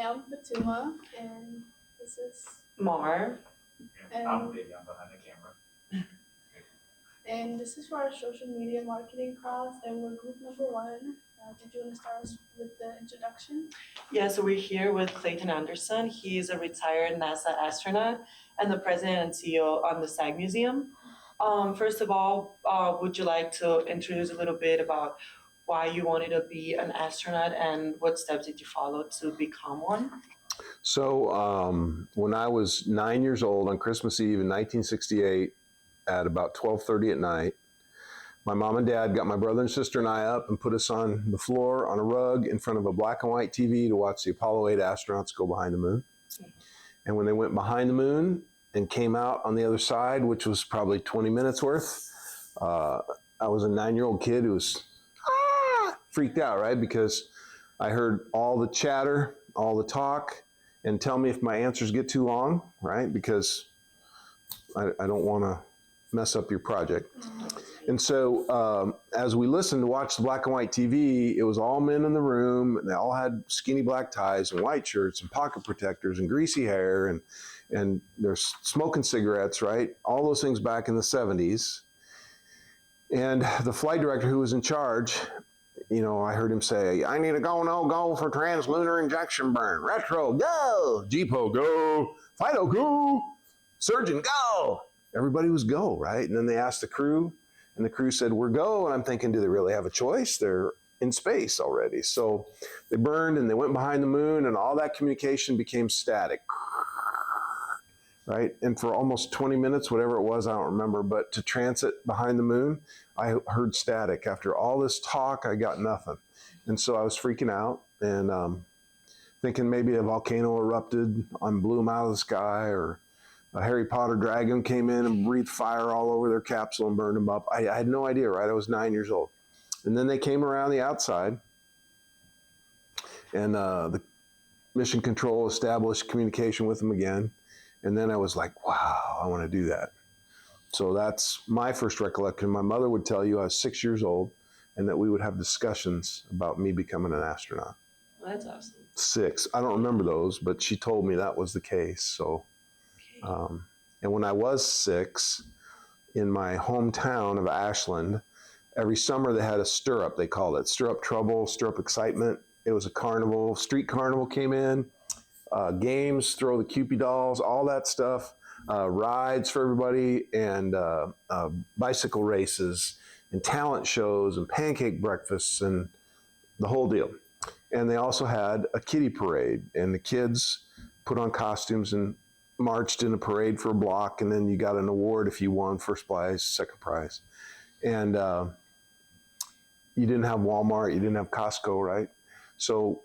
I'm Fatuma, and this is Mar. and I'm Baby, I'm behind the camera. and this is for our social media marketing class, and we're group number 1. Did you want to start us with the introduction? Yeah, so we're here with Clayton Anderson. He's a retired NASA astronaut and the president and CEO on the SAG Museum. First of all, would you like to introduce a little bit about why you wanted to be an astronaut and what steps did you follow to become one? So when I was 9 years old on Christmas Eve in 1968 at about 12:30 at night, my mom and dad got my brother and sister and I up and put us on the floor on a rug in front of a black and white TV to watch the Apollo 8 astronauts go behind the moon. And when they went behind the moon and came out on the other side, which was probably 20 minutes worth, I was a 9-year-old kid who was freaked out, right? Because I heard all the chatter, all the talk, and tell me if my answers get too long, right? Because I don't want to mess up your project. And so as we listened to watch the black and white TV, it was all men in the room, and they all had skinny black ties and white shirts and pocket protectors and greasy hair, and they're smoking cigarettes, right? All those things back in the 70s. And the flight director who was in charge, you know, I heard him say, "I need a go, no go for translunar injection burn. Retro, go. GPO, go. FIDO, go. Surgeon, go." Everybody was go, right? And then they asked the crew, and the crew said, "We're go." And I'm thinking, do they really have a choice? They're in space already. So they burned and they went behind the moon, and all that communication became static, right? And for almost 20 minutes, whatever it was, I don't remember, but to transit behind the moon, I heard static. After all this talk, I got nothing. And so I was freaking out and thinking maybe a volcano erupted and blew them out of the sky, or a Harry Potter dragon came in and breathed fire all over their capsule and burned them up. I had no idea, right? I was 9 years old. And then they came around the outside, and the mission control established communication with them again. And then I was like, wow, I want to do that. So that's my first recollection. My mother would tell you I was 6 years old and that we would have discussions about me becoming an astronaut. Well, that's awesome. 6. I don't remember those, but she told me that was the case. So, and when I was 6, in my hometown of Ashland, every summer they had a stir-up, they called it. Stir-up trouble, stir-up excitement. It was a carnival. Street carnival came in. Games, throw the Cupid dolls, all that stuff, rides for everybody, and bicycle races, and talent shows, and pancake breakfasts, and the whole deal. And they also had a kiddie parade, and the kids put on costumes and marched in a parade for a block, and then you got an award if you won first prize, second prize. And you didn't have Walmart, you didn't have Costco, right? So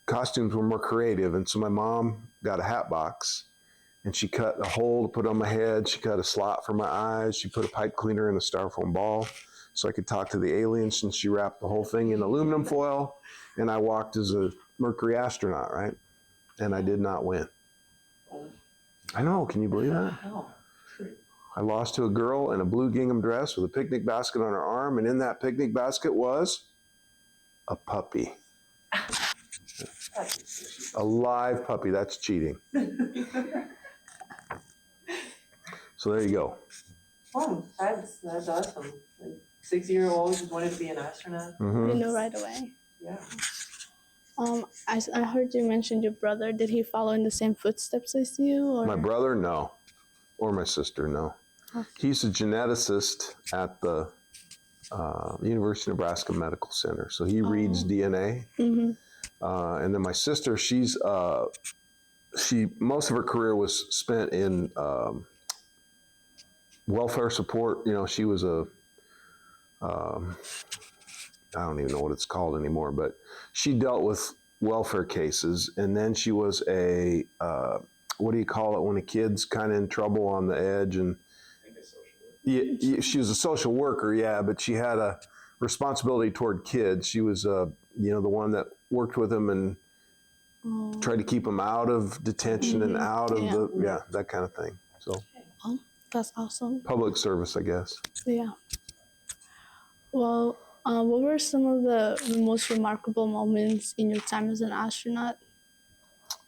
costumes were more creative, and so my mom got a hat box, and she cut a hole to put on my head. She cut a slot for my eyes. She put a pipe cleaner in a styrofoam ball so I could talk to the aliens, and she wrapped the whole thing in aluminum foil, and I walked as a Mercury astronaut, right? And I did not win. I know, can you believe that? Oh. I lost to a girl in a blue gingham dress with a picnic basket on her arm, and in that picnic basket was a puppy. A live puppy. That's cheating. So there you go. Oh, that's awesome. Like 6-year-old just wanted to be an astronaut. You knew right away. Yeah. I heard you mention your brother. Did he follow in the same footsteps as you? Or? My brother, no. Or my sister, no. Okay. He's a geneticist at the University of Nebraska Medical Center. So he reads DNA. Mm-hmm. And then my sister, she most of her career was spent in welfare support. You know, she was I don't even know what it's called anymore, but she dealt with welfare cases. And then she was a, what do you call it when a kid's kind of in trouble on the edge? And I think it's social work. yeah, she was a social worker, yeah, but she had a responsibility toward kids. She was, the one that worked with them and tried to keep them out of detention and out of that kind of thing. So, Oh, that's awesome. public service, I guess. Yeah. Well, what were some of the most remarkable moments in your time as an astronaut?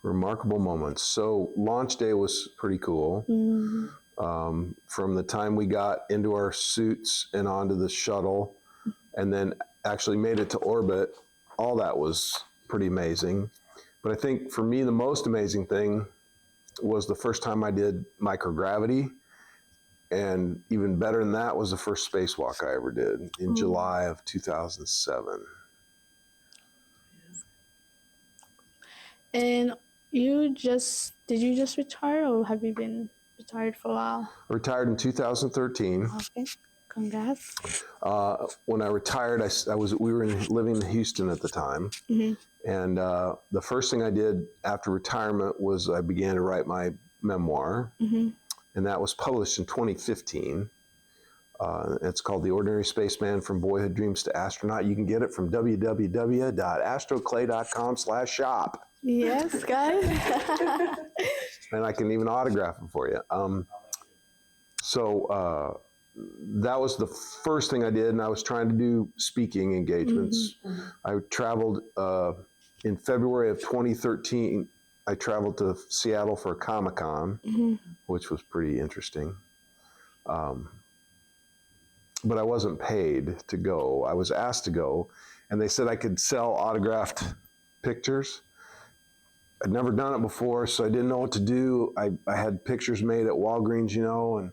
Remarkable moments. So launch day was pretty cool. From the time we got into our suits and onto the shuttle and then actually made it to orbit, all that was pretty amazing. But I think for me, the most amazing thing was the first time I did microgravity. And even better than that was the first spacewalk I ever did in July of 2007. And did you just retire or have you been retired for a while? I retired in 2013. Okay, congrats. When I retired, we were living in Houston at the time. And the first thing I did after retirement was I began to write my memoir. And that was published in 2015. It's called The Ordinary Spaceman from Boyhood Dreams to Astronaut. You can get it from www.astroclay.com/shop. Yes, guys. And I can even autograph it for you. So that was the first thing I did, and I was trying to do speaking engagements. I traveled in February of 2013. I traveled to Seattle for a Comic-Con, which was pretty interesting. But I wasn't paid to go. I was asked to go, and they said I could sell autographed pictures. I'd never done it before, so I didn't know what to do. I had pictures made at Walgreens, you know,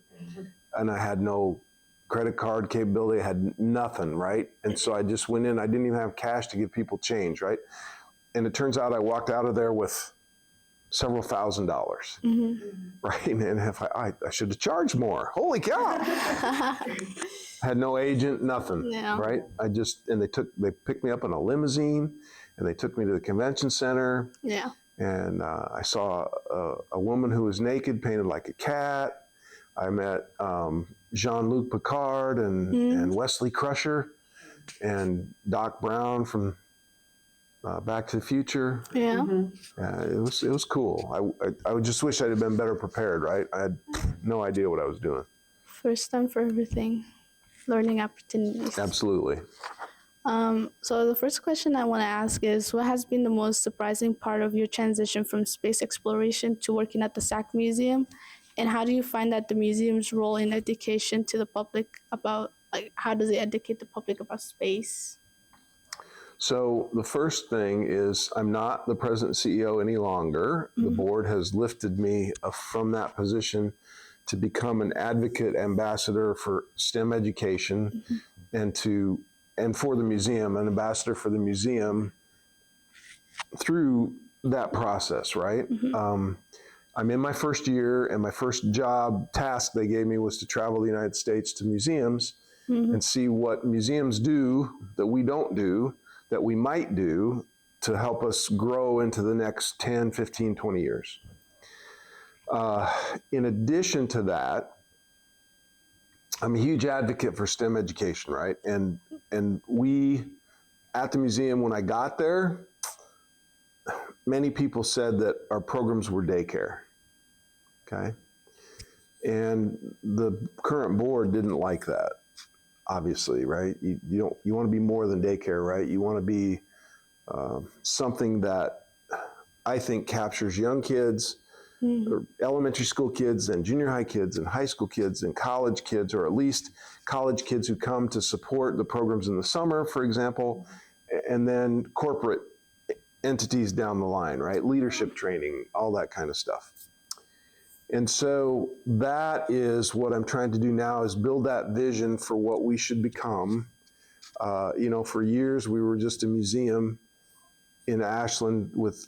and I had no credit card capability. I had nothing, right? And so I just went in. I didn't even have cash to give people change, right? And it turns out I walked out of there with several $1,000s, right? And if I should have charged more. Holy cow! Had no agent, nothing, right? They picked me up in a limousine, and they took me to the convention center. Yeah. And I saw a woman who was naked, painted like a cat. I met Jean-Luc Picard and Wesley Crusher and Doc Brown from Back to the Future. Yeah. It was cool. I would just wish I'd have been better prepared, right? I had no idea what I was doing. First time for everything. Learning opportunities. Absolutely. So the first question I want to ask is, what has been the most surprising part of your transition from space exploration to working at the SAC Museum? And how do you find that the museum's role in education to the public about, like, how does it educate the public about space? So the first thing is I'm not the president and CEO any longer. The board has lifted me from that position to become an advocate ambassador for STEM education and for the museum, an ambassador for the museum through that process, right? I'm in my first year, and my first job task they gave me was to travel the United States to museums and see what museums do that we don't do, that we might do to help us grow into the next 10, 15, 20 years. In addition to that, I'm a huge advocate for STEM education, right? And we, at the museum, when I got there, many people said that our programs were daycare, okay? And the current board didn't like that, obviously, right? You want to be more than daycare, right? You want to be something that I think captures young kids, or elementary school kids and junior high kids and high school kids and college kids, or at least college kids who come to support the programs in the summer, for example, and then corporate entities down the line, right? Leadership training, all that kind of stuff. And so that is what I'm trying to do now, is build that vision for what we should become. For years we were just a museum in Ashland with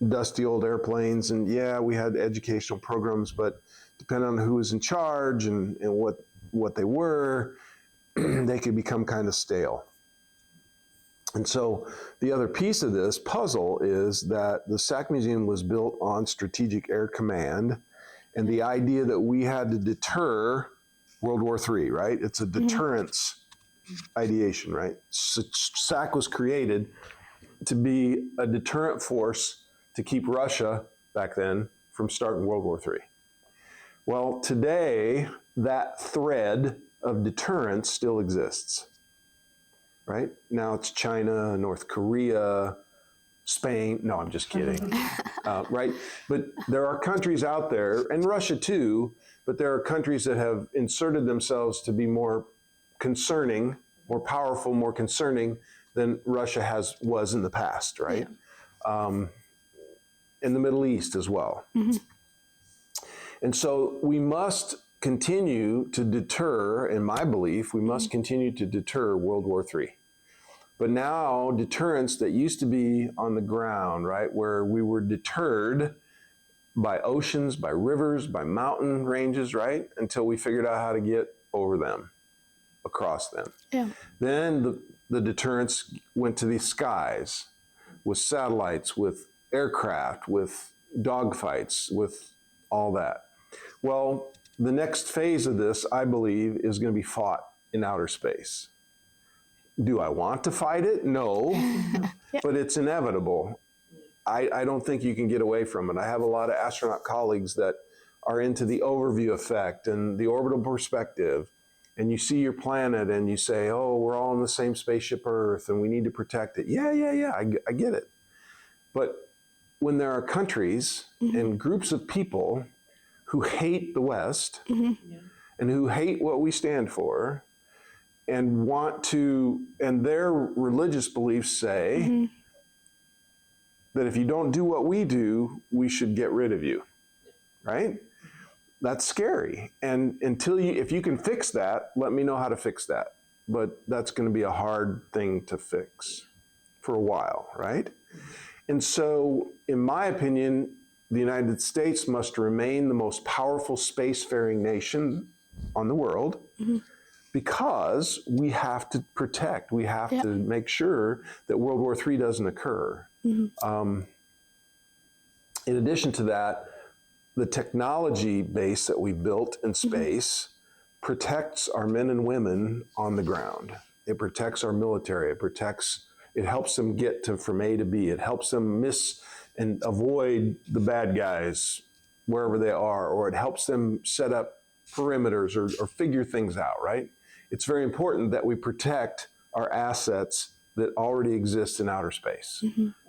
dusty old airplanes, and we had educational programs, but depending on who was in charge and what they were, they could become kind of stale. And so the other piece of this puzzle is that the SAC Museum was built on Strategic Air Command, and the idea that we had to deter World War III, right? It's a deterrence ideation, right? SAC was created to be a deterrent force to keep Russia, back then, from starting World War III. Well, today, that thread of deterrence still exists, right? Now it's China, North Korea, Spain. No, I'm just kidding. Right? But there are countries out there, and Russia too, but there are countries that have inserted themselves to be more concerning, more powerful, more concerning than Russia was in the past, right? In the Middle East as well. And so we must continue to deter, in my belief, we must continue to deter World War III. But now deterrence that used to be on the ground, right, where we were deterred by oceans, by rivers, by mountain ranges, right, until we figured out how to get over them, across them. Yeah. Then the deterrence went to the skies with satellites, with aircraft, with dogfights, with all that. Well, the next phase of this, I believe, is going to be fought in outer space. Do I want to fight it? No, but it's inevitable. I don't think you can get away from it. I have a lot of astronaut colleagues that are into the overview effect and the orbital perspective. And you see your planet and you say, oh, we're all on the same spaceship Earth and we need to protect it. Yeah, I get it. But when there are countries and groups of people who hate the West and who hate what we stand for and want to, and their religious beliefs say that if you don't do what we do, we should get rid of you, right? That's scary. And if you can fix that, let me know how to fix that. But that's going to be a hard thing to fix for a while, right? And so, in my opinion, the United States must remain the most powerful spacefaring nation on the world because we have to protect, we have to make sure that World War III doesn't occur. In addition to that, the technology base that we built in space protects our men and women on the ground. It protects our military. It helps them get from A to B. It helps them miss and avoid the bad guys wherever they are, or it helps them set up perimeters or figure things out, right? It's very important that we protect our assets that already exist in outer space.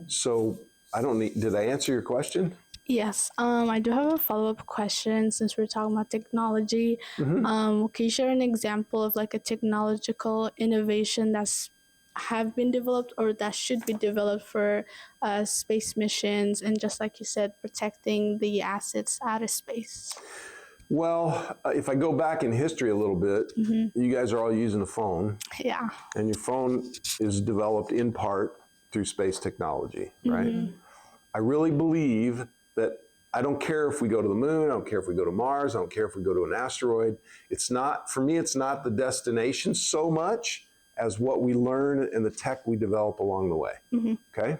So did I answer your question? Yes. I do have a follow-up question since we're talking about technology. Can you share an example of like a technological innovation that's have been developed or that should be developed for space missions and just like you said, protecting the assets out of space? Well, if I go back in history a little bit, you guys are all using a phone. Yeah. And your phone is developed in part through space technology, right? I really believe that I don't care if we go to the moon, I don't care if we go to Mars, I don't care if we go to an asteroid. For me, it's not the destination so much as what we learn and the tech we develop along the way, okay?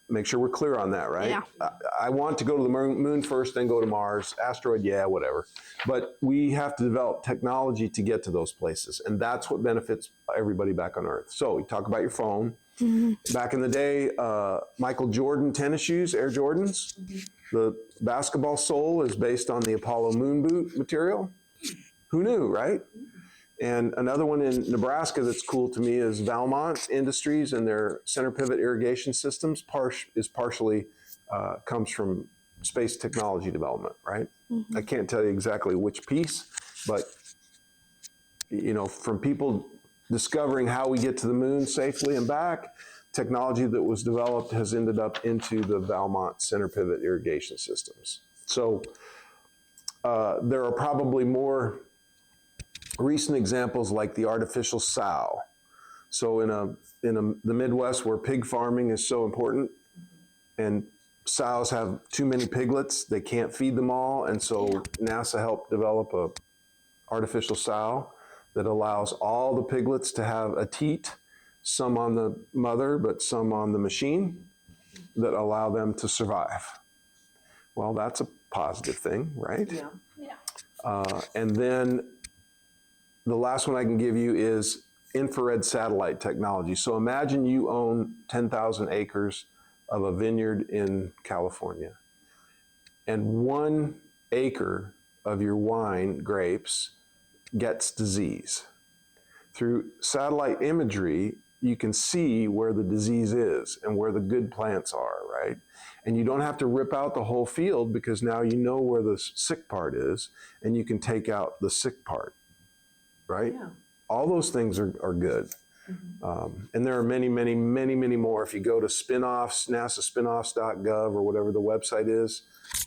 Make sure we're clear on that, right? Yeah. I want to go to the moon first, then go to Mars, asteroid, yeah, whatever. But we have to develop technology to get to those places, and that's what benefits everybody back on Earth. So we talk about your phone. Back in the day, Michael Jordan tennis shoes, Air Jordans. The basketball sole is based on the Apollo moon boot material. Who knew, right? And another one in Nebraska that's cool to me is Valmont Industries and their center pivot irrigation systems partially comes from space technology development, right? I can't tell you exactly which piece, but from people discovering how we get to the moon safely and back, technology that was developed has ended up into the Valmont center pivot irrigation systems. So there are probably more recent examples like the artificial sow. So in the Midwest where pig farming is so important and sows have too many piglets, they can't feed them all. And so NASA helped develop a artificial sow that allows all the piglets to have a teat, some on the mother, but some on the machine that allow them to survive. Well, that's a positive thing, right? And then the last one I can give you is infrared satellite technology. So imagine you own 10,000 acres of a vineyard in California, and 1 acre of your wine grapes gets disease. Through satellite imagery, you can see where the disease is and where the good plants are, right? And you don't have to rip out the whole field because now you know where the sick part is and you can take out the sick part, right? Yeah. All those things are good. And there are many, many, many, many more. If you go to spinoffs, nasaspinoffs.gov or whatever the website is,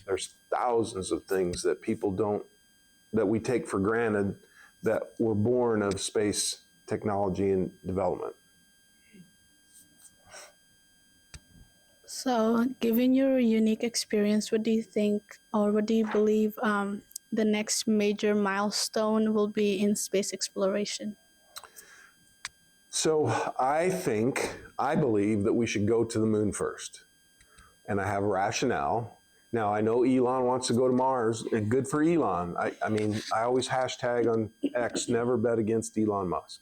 there's thousands of things that people don't, that we take for granted that were born of space technology and development. So, given your unique experience, what do you think, or what do you believe the next major milestone will be in space exploration? So I believe that we should go to the moon first. And I have a rationale. Now, I know Elon wants to go to Mars, and good for Elon. I mean, I always hashtag on X, never bet against Elon Musk,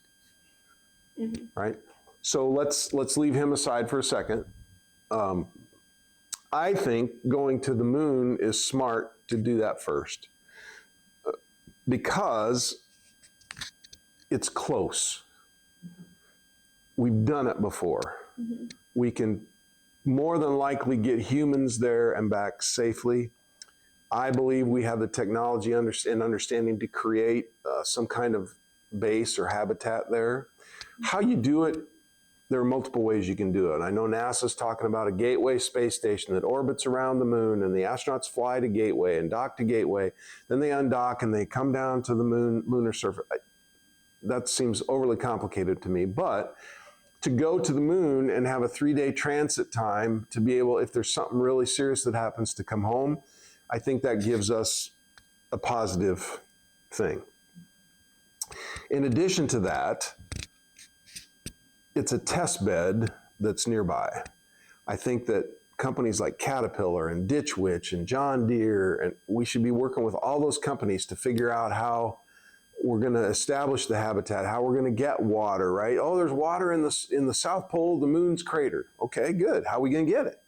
right? So let's leave him aside for a second. I think going to the moon is smart to do that first because it's close. We've done it before. We can more than likely get humans there and back safely. I believe we have the technology and understanding to create some kind of base or habitat there. How you do it, there are multiple ways you can do it. I know NASA's talking about a Gateway space station that orbits around the moon, and the astronauts fly to Gateway and dock to Gateway. Then they undock and they come down to the lunar surface. That seems overly complicated to me, but to go to the moon and have a 3-day transit time to be able, if there's something really serious that happens, to come home, I think that gives us a positive thing. In addition to that, it's a test bed that's nearby. I think that companies like Caterpillar and Ditch Witch and John Deere, and we should be working with all those companies to figure out how we're going to establish the habitat, how we're going to get water, right? Oh, there's water in the South Pole, the moon's crater. Okay, good. How are we going to get it?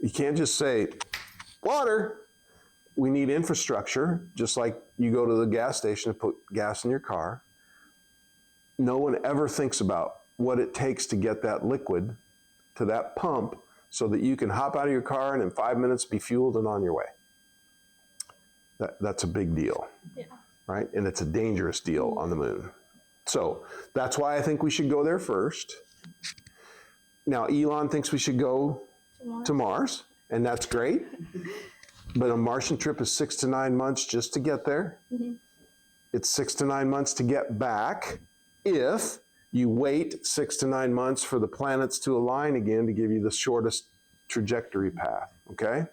You can't just say, water. We need infrastructure, just like you go to the gas station to put gas in your car. No one ever thinks about what it takes to get that liquid to that pump so that you can hop out of your car and in 5 minutes be fueled and on your way. That's a big deal. Yeah. Right? And it's a dangerous deal on the moon. So that's why I think we should go there first. Now, Elon thinks we should go to Mars, and that's great. But a Martian trip is 6 to 9 months just to get there. It's 6 to 9 months to get back if you wait 6 to 9 months for the planets to align again to give you the shortest trajectory path, okay?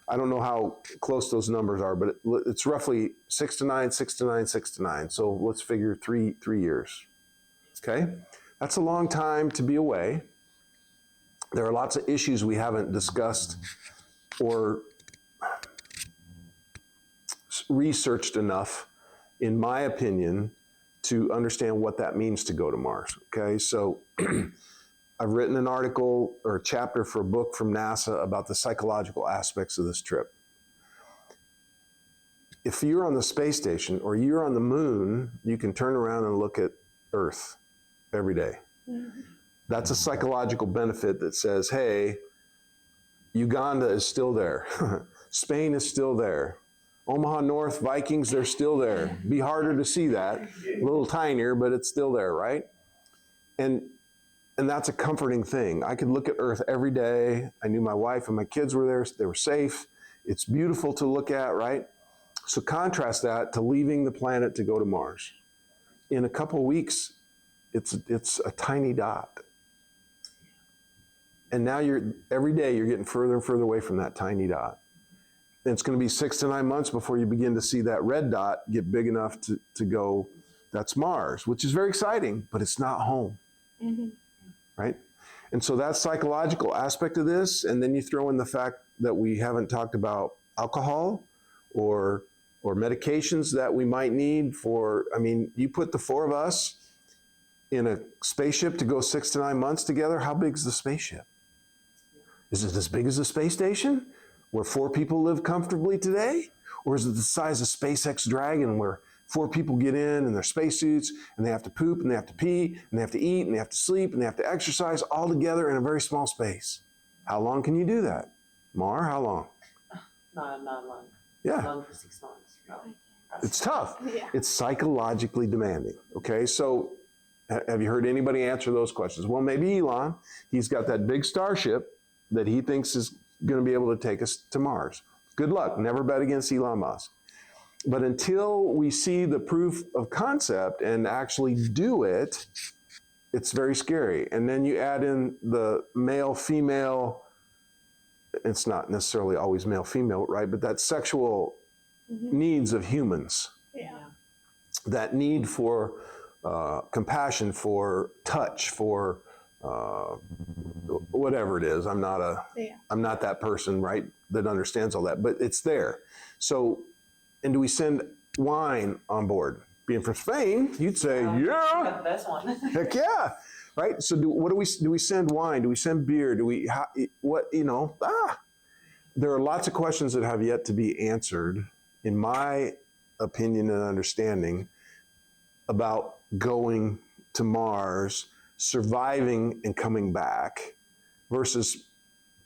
I don't know how close those numbers are, but it's roughly 6 to 9, 6 to 9, 6 to 9. So let's figure three years, okay? That's a long time to be away. There are lots of issues we haven't discussed or researched enough, in my opinion, to understand what that means to go to Mars, okay? So I've written an article or a chapter for a book from NASA about the psychological aspects of this trip. If you're on the space station or you're on the moon, you can turn around and look at Earth every day. That's a psychological benefit that says, hey, Uganda is still there. Spain is still there. Omaha North Vikings, they're still there. Be harder to see that, a little tinier, but it's still there, right? And that's a comforting thing. I could look at Earth every day. I knew my wife and my kids were there. They were safe. It's beautiful to look at, right? So contrast that to leaving the planet to go to Mars. In a couple of weeks, it's a tiny dot. And now every day you're getting further and further away from that tiny dot. And it's going to be 6 to 9 months before you begin to see that red dot get big enough to go, that's Mars, which is very exciting, but it's not home. Right? And so that psychological aspect of this, and then you throw in the fact that we haven't talked about alcohol or medications that we might need for, I mean, you put the four of us in a spaceship to go 6 to 9 months together, how big is the spaceship? Is it as big as the space station, where 4 people live comfortably today? Or is it the size of SpaceX Dragon, where 4 people get in their spacesuits, and they have to poop, and they have to pee, and they have to eat, and they have to sleep, and they have to exercise all together in a very small space. How long can you do that? Mar, how long? Not long. Yeah. Long for 6 months. No. It's tough. Yeah. It's psychologically demanding. Okay, so have you heard anybody answer those questions? Well, maybe Elon. He's got that big starship that he thinks is going to be able to take us to Mars. Good luck. Never bet against Elon Musk. But until we see the proof of concept and actually do it, it's very scary. And then you add in the male, female, it's not necessarily always male, female, right? But that sexual needs of humans, Yeah. that need for compassion, for touch, for whatever it is. I'm not that person, right, that understands all that, but it's there. So, and do we send wine on board? Being from Spain, you'd say, yeah, The best one. heck yeah, right? So, do we send wine? Do we send beer? There are lots of questions that have yet to be answered, in my opinion and understanding, about going to Mars, surviving and coming back, versus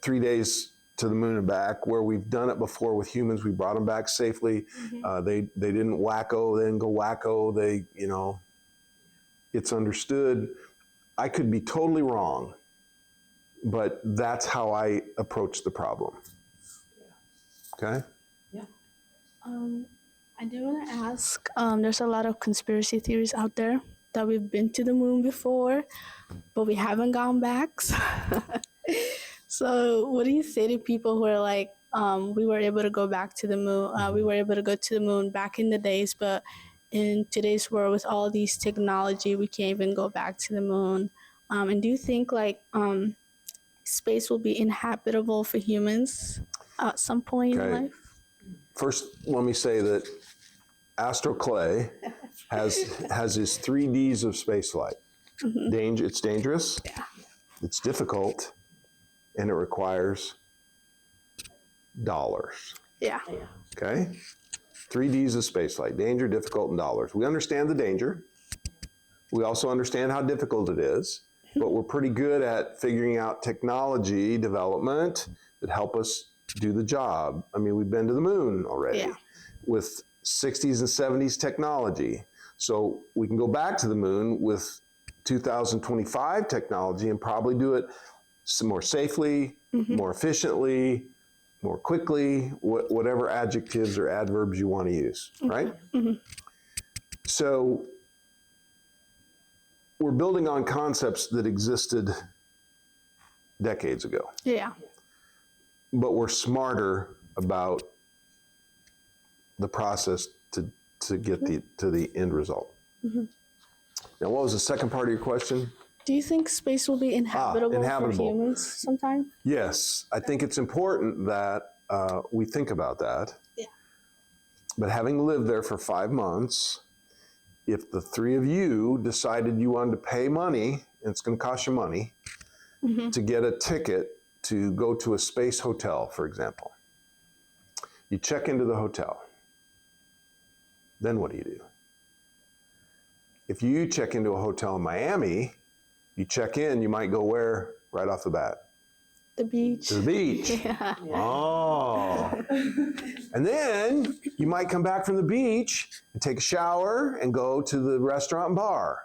3 days to the moon and back, where we've done it before with humans. We brought them back safely. They didn't wacko. They didn't go wacko. It's understood. I could be totally wrong, but that's how I approach the problem. Okay? I do want to ask, there's a lot of conspiracy theories out there that we've been to the moon before, but we haven't gone back. So what do you say to people who are like, we were able to go back to the moon, we were able to go to the moon back in the days, but in today's world with all these technology, we can't even go back to the moon. And do you think space will be inhabitable for humans at some point in life? First, let me say that Astro Clay has his 3 Ds of spaceflight. It's dangerous, it's difficult, and it requires dollars. Yeah. Okay? 3 Ds of spaceflight: danger, difficult, and dollars. We understand the danger. We also understand how difficult it is, but we're pretty good at figuring out technology development that help us do the job. I mean, we've been to the moon already with 60s and 70s technology. So we can go back to the moon with 2025 technology and probably do it some more safely, more efficiently, more quickly, whatever adjectives or adverbs you want to use, right? So we're building on concepts that existed decades ago. Yeah. But we're smarter about the process to get to the end result. Now, what was the second part of your question? Do you think space will be inhabitable for humans sometime? Yes, I think it's important that we think about that. Yeah. But having lived there for 5 months, if the 3 of you decided you wanted to pay money, and it's going to cost you money, to get a ticket to go to a space hotel, for example. You check into the hotel. Then what do you do? If you check into a hotel in Miami, you check in, you might go where right off the bat? The beach. To the beach. Yeah. Oh. And then you might come back from the beach and take a shower and go to the restaurant and bar.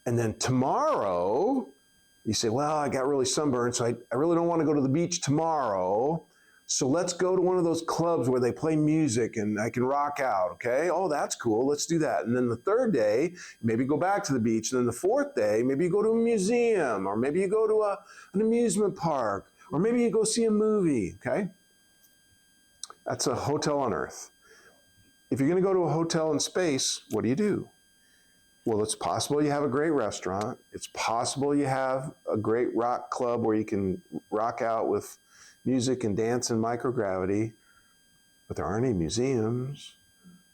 And then tomorrow, you say, well, I got really sunburned, so I really don't want to go to the beach tomorrow. So let's go to one of those clubs where they play music and I can rock out, okay? Oh, that's cool. Let's do that. And then the 3rd day, maybe go back to the beach. And then the 4th day, maybe you go to a museum, or maybe you go to an amusement park, or maybe you go see a movie, okay? That's a hotel on Earth. If you're going to go to a hotel in space, what do? Well, it's possible you have a great restaurant. It's possible you have a great rock club where you can rock out with music and dance in microgravity, but there aren't any museums.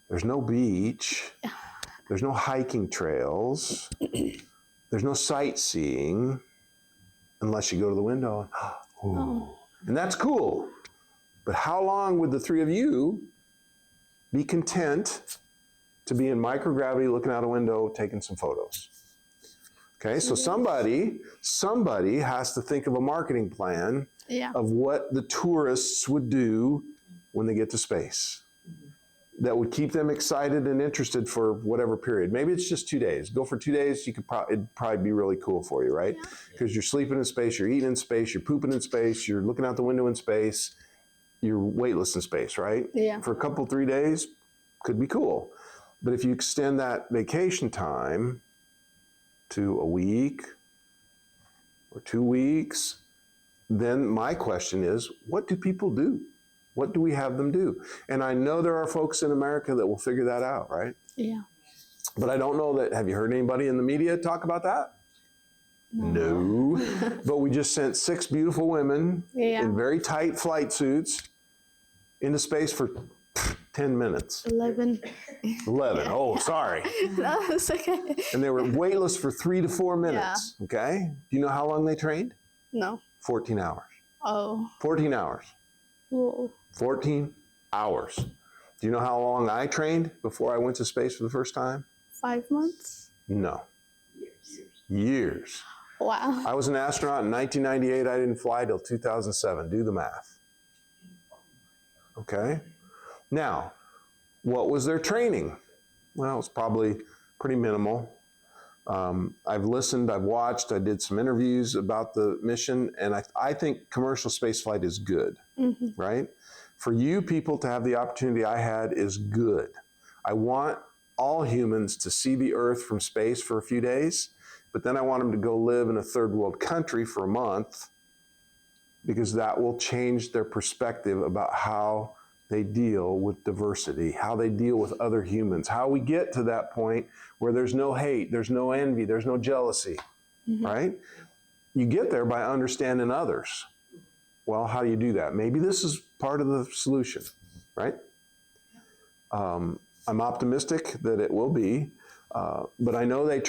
There's no beach. There's no hiking trails. There's no sightseeing unless you go to the window. And that's cool. But how long would the 3 of you be content to be in microgravity looking out a window taking some photos. Okay, so somebody has to think of a marketing plan of what the tourists would do when they get to space that would keep them excited and interested for whatever period. Maybe it's just 2 days. Go for 2 days, it'd probably be really cool for you, right? Because you're sleeping in space, you're eating in space, you're pooping in space, you're looking out the window in space, you're weightless in space, right? Yeah. For a couple, 3 days, could be cool. But if you extend that vacation time to a week or 2 weeks, then my question is, what do people do? What do we have them do? And I know there are folks in America that will figure that out, right? Yeah. But I don't know that, have you heard anybody in the media talk about that? No. But we just sent 6 beautiful women in very tight flight suits into space for 10 minutes. 11. 11, oh, sorry. No, it's okay. And they were weightless for 3 to 4 minutes, okay? Do you know how long they trained? No. 14 hours. Oh. 14 hours. Whoa. 14 hours. Do you know how long I trained before I went to space for the first time? 5 months? No. Years. Wow. I was an astronaut in 1998. I didn't fly till 2007. Do the math. Okay? Now, what was their training? Well, it was probably pretty minimal. I've listened, I've watched, I did some interviews about the mission, and I think commercial spaceflight is good, right? For you people to have the opportunity I had is good. I want all humans to see the Earth from space for a few days, but then I want them to go live in a third world country for a month, because that will change their perspective about how they deal with diversity, how they deal with other humans, how we get to that point where there's no hate, there's no envy, there's no jealousy, right? You get there by understanding others. Well, how do you do that? Maybe this is part of the solution, right? I'm optimistic that it will be, but I know they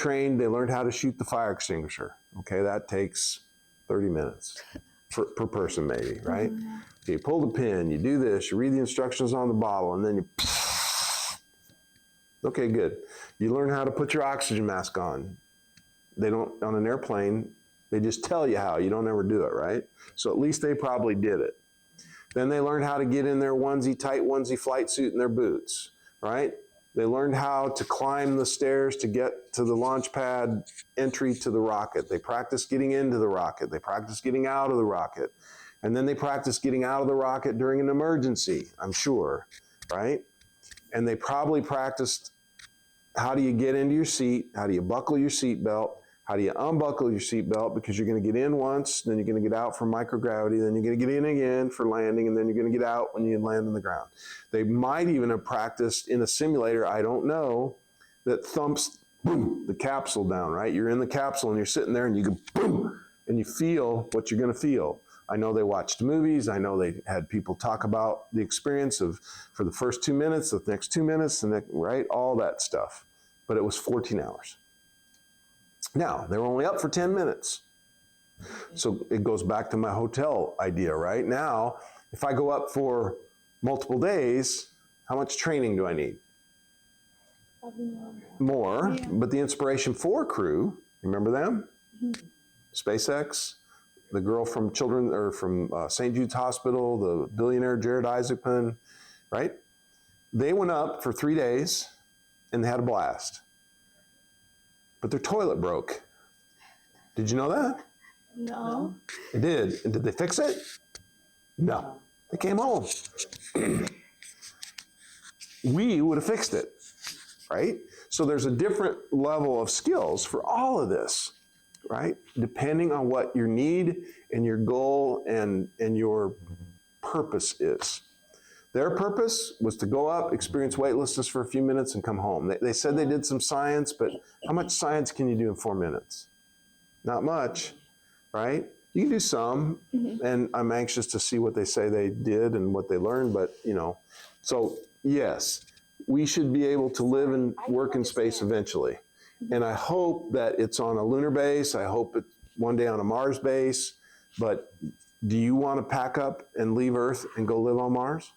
learned how to shoot the fire extinguisher. Okay, that takes 30 minutes per person maybe, right? Okay, you pull the pin, you do this, you read the instructions on the bottle, and then you, okay, good. You learn how to put your oxygen mask on. They don't, on an airplane, they just tell you how, you don't ever do it, right? So at least they probably did it. Then they learned how to get in their tight onesie flight suit and their boots, right? They learned how to climb the stairs to get to the launch pad entry to the rocket. They practiced getting into the rocket. They practiced getting out of the rocket. And then they practiced getting out of the rocket during an emergency, I'm sure, right? And they probably practiced, how do you get into your seat? How do you buckle your seatbelt? How do you unbuckle your seatbelt? Because you're going to get in once, then you're going to get out for microgravity, then you're going to get in again for landing, and then you're going to get out when you land on the ground. They might even have practiced in a simulator, I don't know, that thumps, boom, the capsule down, right? You're in the capsule and you're sitting there and you go, boom, and you feel what you're going to feel. I know they watched movies. I know they had people talk about the experience of, for the first 2 minutes, the next 2 minutes, and right, all that stuff. But it was 14 hours. Now, they were only up for 10 minutes. So it goes back to my hotel idea, right? Now, if I go up for multiple days, how much training do I need? More, but the Inspiration 4 crew, remember them? SpaceX, the girl from St. Jude's Hospital, the billionaire Jared Isaacman, right? They went up for 3 days and they had a blast. But their toilet broke. Did you know that? No. It did. And did they fix it? No. They came home. We would have fixed it, right? So there's a different level of skills for all of this, right? Depending on what your need and your goal and your purpose is. Their purpose was to go up, experience weightlessness for a few minutes, and come home. They said they did some science, but how much science can you do in 4 minutes? Not much, right? You can do some, and I'm anxious to see what they say they did and what they learned, but, so yes, we should be able to live and work in space eventually. And I hope that it's on a lunar base. I hope it's one day on a Mars base. But do you want to pack up and leave Earth and go live on Mars?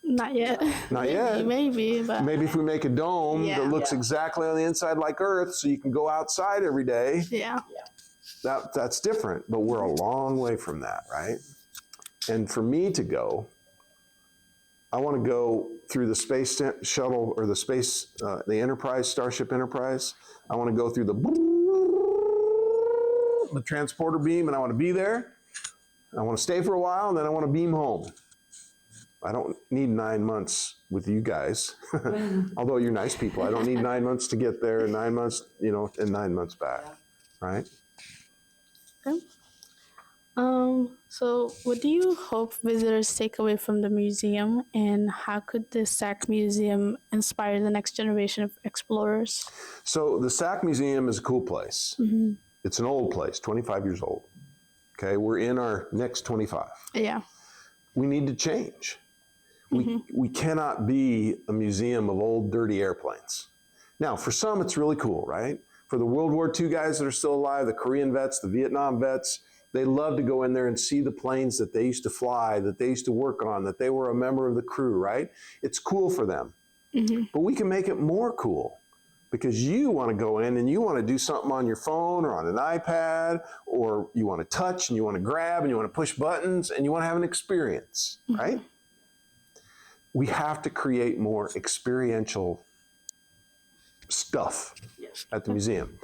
Not yet. Not yet. Maybe, but Maybe if we make a dome Yeah. that looks exactly on the inside like Earth, so you can go outside every day, yeah. that's different. But we're a long way from that, right? And for me to go, I want to go through the space shuttle or the Enterprise, Starship Enterprise. I want to go through the transporter beam, and I want to be there. I want to stay for a while, and then I want to beam home. I don't need 9 months with you guys, although you're nice people. I don't need 9 months to get there, and 9 months, and 9 months back, right? Okay. So what do you hope visitors take away from the museum, and how could the SAC Museum inspire the next generation of explorers? So the SAC Museum is a cool place. Mm-hmm. It's an old place, 25 years old. Okay, we're in our next 25. Yeah. We need to change. We cannot be a museum of old, dirty airplanes. Now, for some, it's really cool, right? For the World War II guys that are still alive, the Korean vets, the Vietnam vets, they love to go in there and see the planes that they used to fly, that they used to work on, that they were a member of the crew, right? It's cool for them. Mm-hmm. But we can make it more cool because you want to go in and you want to do something on your phone or on an iPad, or you want to touch and you want to grab and you want to push buttons and you want to have an experience, right? We have to create more experiential stuff at the museum.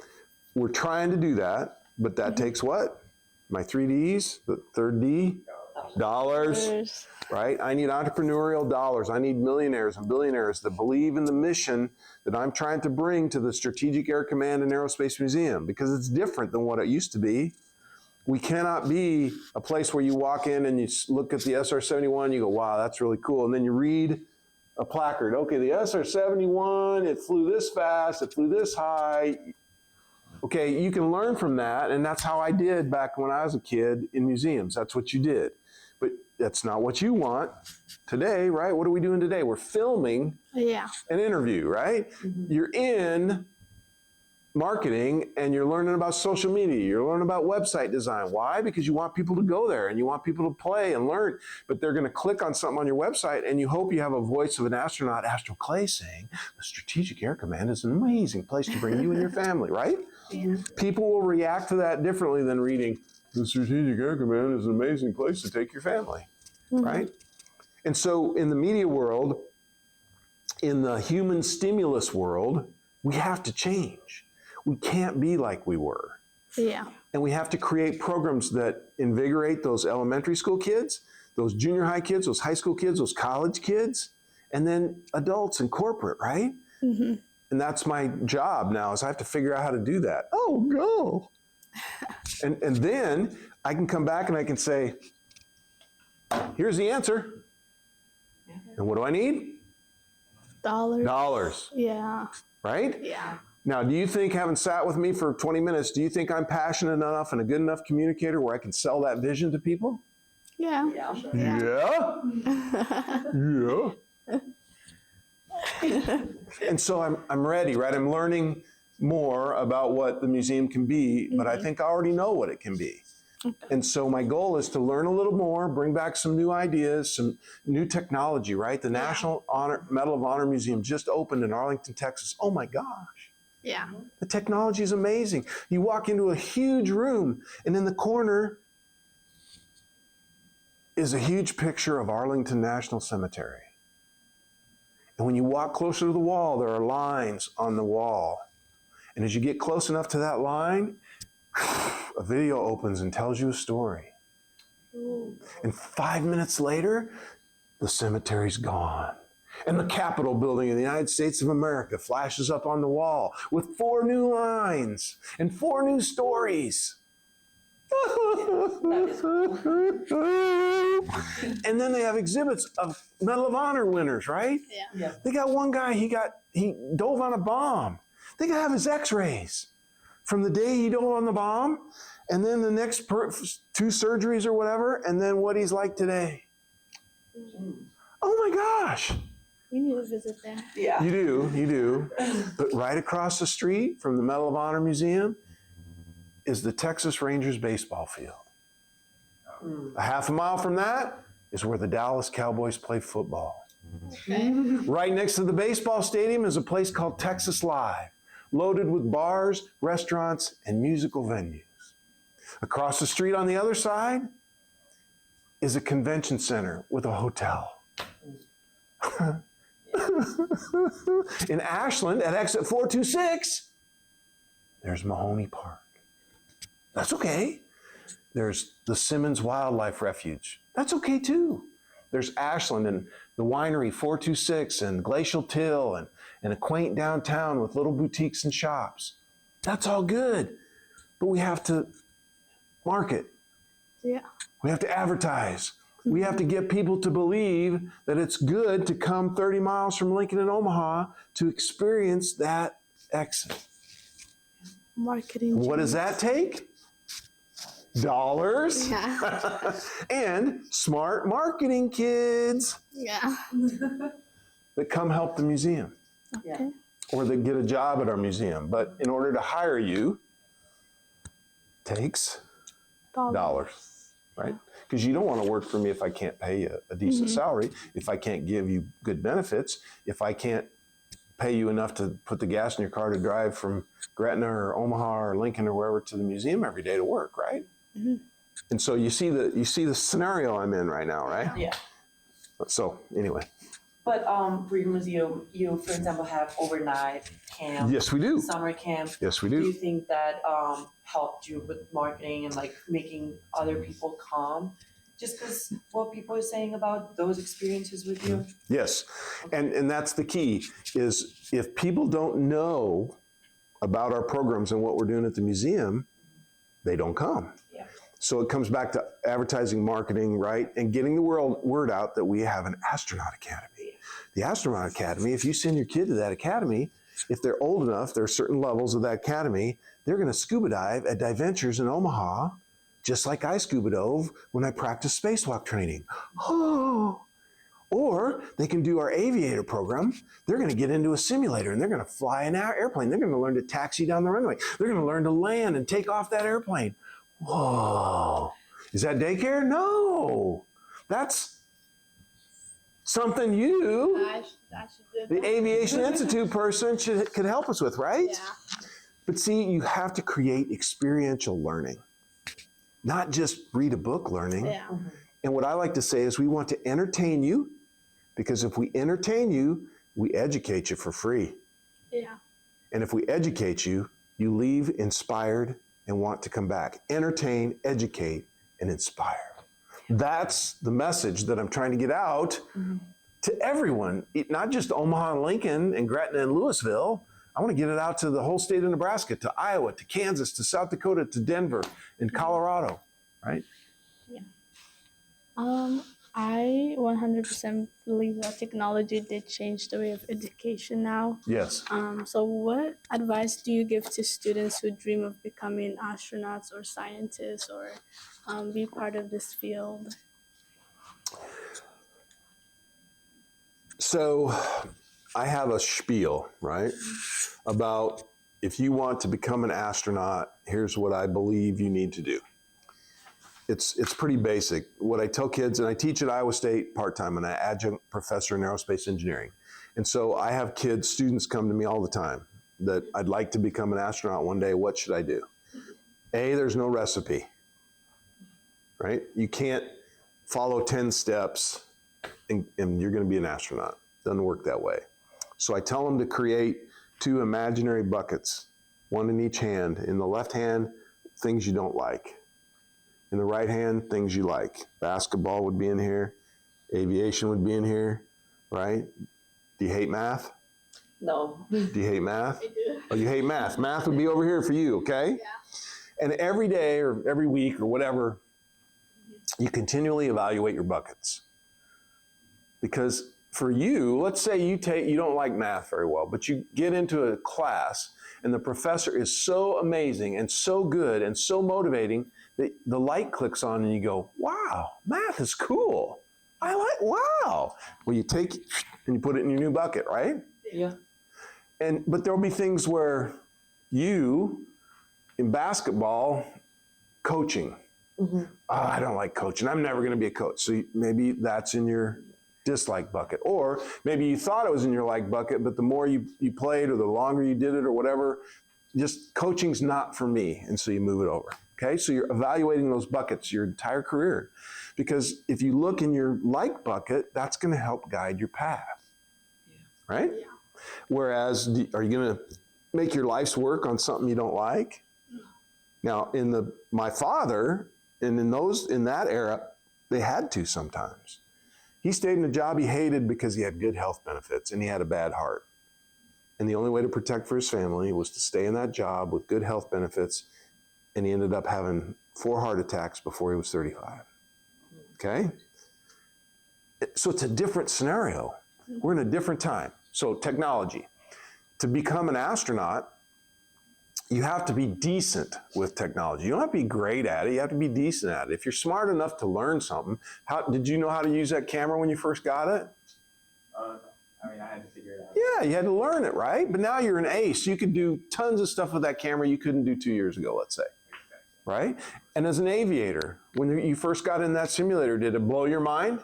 We're trying to do that, but that takes what? My 3Ds, the third D, dollars, right? I need entrepreneurial dollars. I need millionaires and billionaires that believe in the mission that I'm trying to bring to the Strategic Air Command and Aerospace Museum, because it's different than what it used to be. We cannot be a place where you walk in and you look at the SR-71, you go, wow, that's really cool. And then you read a placard. Okay, the SR-71, it flew this fast, it flew this high. Okay, you can learn from that, and that's how I did back when I was a kid in museums. That's what you did. But that's not what you want today, right? What are we doing today? We're filming an interview, right? You're in marketing and you're learning about social media. You're learning about website design. Why? Because you want people to go there and you want people to play and learn. But they're going to click on something on your website and you hope you have a voice of an astronaut, Astral Clay, saying, the Strategic Air Command is an amazing place to bring you and your family, right? Yeah. People will react to that differently than reading, the Strategic Air Command is an amazing place to take your family, right? And so in the media world, in the human stimulus world, we have to change. We can't be like we were. Yeah. And we have to create programs that invigorate those elementary school kids, those junior high kids, those high school kids, those college kids, and then adults and corporate, right? Mm-hmm. And that's my job now, is I have to figure out how to do that. Oh, no. And then I can come back and I can say, here's the answer. And what do I need? Dollars. Yeah. Right? Yeah. Now, do you think, having sat with me for 20 minutes, do you think I'm passionate enough and a good enough communicator where I can sell that vision to people? Yeah. Yeah. And so I'm ready, right? I'm learning more about what the museum can be, but I think I already know what it can be. And so my goal is to learn a little more, bring back some new ideas, some new technology, right? The National Medal of Honor Museum just opened in Arlington, Texas. Oh my gosh. Yeah. The technology is amazing. You walk into a huge room, and in the corner is a huge picture of Arlington National Cemetery. And when you walk closer to the wall, there are lines on the wall. And as you get close enough to that line, a video opens and tells you a story. And 5 minutes later, the cemetery's gone. And the Capitol building in the United States of America flashes up on the wall with 4 new lines and 4 new stories. And then they have exhibits of Medal of Honor winners, right? Yeah. They got one guy, he dove on a bomb. They could have his x-rays from the day he dove on the bomb, and then the next 2 surgeries or whatever, and then what he's like today. Oh my gosh. We need to visit there. Yeah. You do. But right across the street from the Medal of Honor Museum is the Texas Rangers baseball field. A half a mile from that is where the Dallas Cowboys play football. Okay. Right next to the baseball stadium is a place called Texas Live, loaded with bars, restaurants, and musical venues. Across the street on the other side is a convention center with a hotel. In Ashland, at exit 426, there's Mahoney Park. That's okay. There's the Simmons Wildlife Refuge. That's okay too. There's Ashland and the winery 426 and Glacial Till and a quaint downtown with little boutiques and shops. That's all good. But we have to market. Yeah. We have to advertise. We have to get people to believe that it's good to come 30 miles from Lincoln and Omaha to experience that exit. Marketing. What does that take? Dollars. Yeah. And smart marketing kids Yeah. that come help the museum Okay. or that get a job at our museum. But in order to hire you, takes dollars, right? Because you don't want to work for me if I can't pay you a decent salary, if I can't give you good benefits, if I can't pay you enough to put the gas in your car to drive from Gretna or Omaha or Lincoln or wherever to the museum every day to work, right? And so you see the scenario I'm in right now, right? Yeah. So anyway, But for your museum, you, for example, have overnight camp, yes, we do. summer camp. Yes, we Do you do. think that helped you with marketing and like making other people come? Just because what people are saying about those experiences with you? Yes, and that's the key, is if people don't know about our programs and what we're doing at the museum, they don't come. Yeah. So it comes back to advertising, marketing, right? And getting the word out that we have an astronaut academy. The astronaut academy, if you send your kid to that academy, if they're old enough, there are certain levels of that academy, they're going to scuba dive at Diventures in Omaha, just like I scuba dove when I practiced spacewalk training. Oh. Or they can do our aviator program. They're going to get into a simulator and they're going to fly an airplane. They're going to learn to taxi down the runway. They're going to learn to land and take off that airplane. Whoa. Is that daycare? No. That's something you, I should do the Aviation Institute person, could help us with, right? Yeah. But see, you have to create experiential learning, not just read a book learning. Yeah. And what I like to say is we want to entertain you, because if we entertain you, we educate you for free. Yeah. And if we educate you, you leave inspired and want to come back. Entertain, educate, and inspire. That's the message that I'm trying to get out to everyone, not just Omaha and Lincoln and Gretna and Louisville. I want to get it out to the whole state of Nebraska, to Iowa, to Kansas, to South Dakota, to Denver, and Colorado, right? I 100% believe that technology did change the way of education now. Yes. So what advice do you give to students who dream of becoming astronauts or scientists or be part of this field? So I have a spiel, right, about if you want to become an astronaut, here's what I believe you need to do. It's pretty basic. What I tell kids, and I teach at Iowa State part-time, and I'm an adjunct professor in aerospace engineering. And so I have students come to me all the time that I'd like to become an astronaut one day. What should I do? There's no recipe, right? You can't follow 10 steps and you're going to be an astronaut. Doesn't work that way. So I tell them to create 2 imaginary buckets, one in each hand. In the left hand, things you don't like. In the right hand, things you like. Basketball would be in here. Aviation would be in here, right? Do you hate math? No. Do you hate math? I do. Oh, you hate math. Math would be over here for you, okay? Yeah. And every day or every week or whatever, you continually evaluate your buckets. Because for you, let's say you don't like math very well, but you get into a class and the professor is so amazing and so good and so motivating that the light clicks on and you go, wow, math is cool. Wow. Well, you take it and you put it in your new bucket, right? Yeah. But there'll be things where you, in basketball, coaching, I don't like coaching. I'm never going to be a coach. So maybe that's in your dislike bucket. Or maybe you thought it was in your like bucket, but the more you played or the longer you did it or whatever, just coaching's not for me. And so you move it over. Okay, so you're evaluating those buckets your entire career. Because if you look in your like bucket, that's going to help guide your path. Right? Yeah. Whereas, are you going to make your life's work on something you don't like? Now, my father, and in that era, they had to sometimes. He stayed in a job he hated because he had good health benefits and he had a bad heart. And the only way to protect for his family was to stay in that job with good health benefits, and he ended up having 4 heart attacks before he was 35. Okay? So it's a different scenario. We're in a different time. So technology. To become an astronaut, you have to be decent with technology. You don't have to be great at it. You have to be decent at it. If you're smart enough to learn something, did you know how to use that camera when you first got it? I mean, I had to figure it out. Yeah, you had to learn it, right? But now you're an ace. You could do tons of stuff with that camera you couldn't do 2 years ago, let's say. Right? And as an aviator, when you first got in that simulator, did it blow your mind?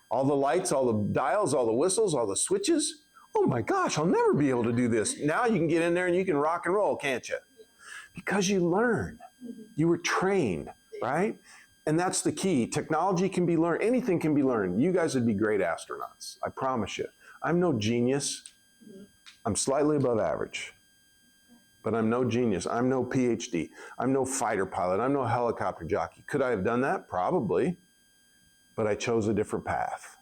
All the lights, all the dials, all the whistles, all the switches? Oh my gosh, I'll never be able to do this. Now you can get in there and you can rock and roll, can't you? Because you learned. You were trained, right? And that's the key. Technology can be learned. Anything can be learned. You guys would be great astronauts. I promise you. I'm no genius. I'm slightly above average. But I'm no genius. I'm no PhD. I'm no fighter pilot. I'm no helicopter jockey. Could I have done that? Probably. But I chose a different path.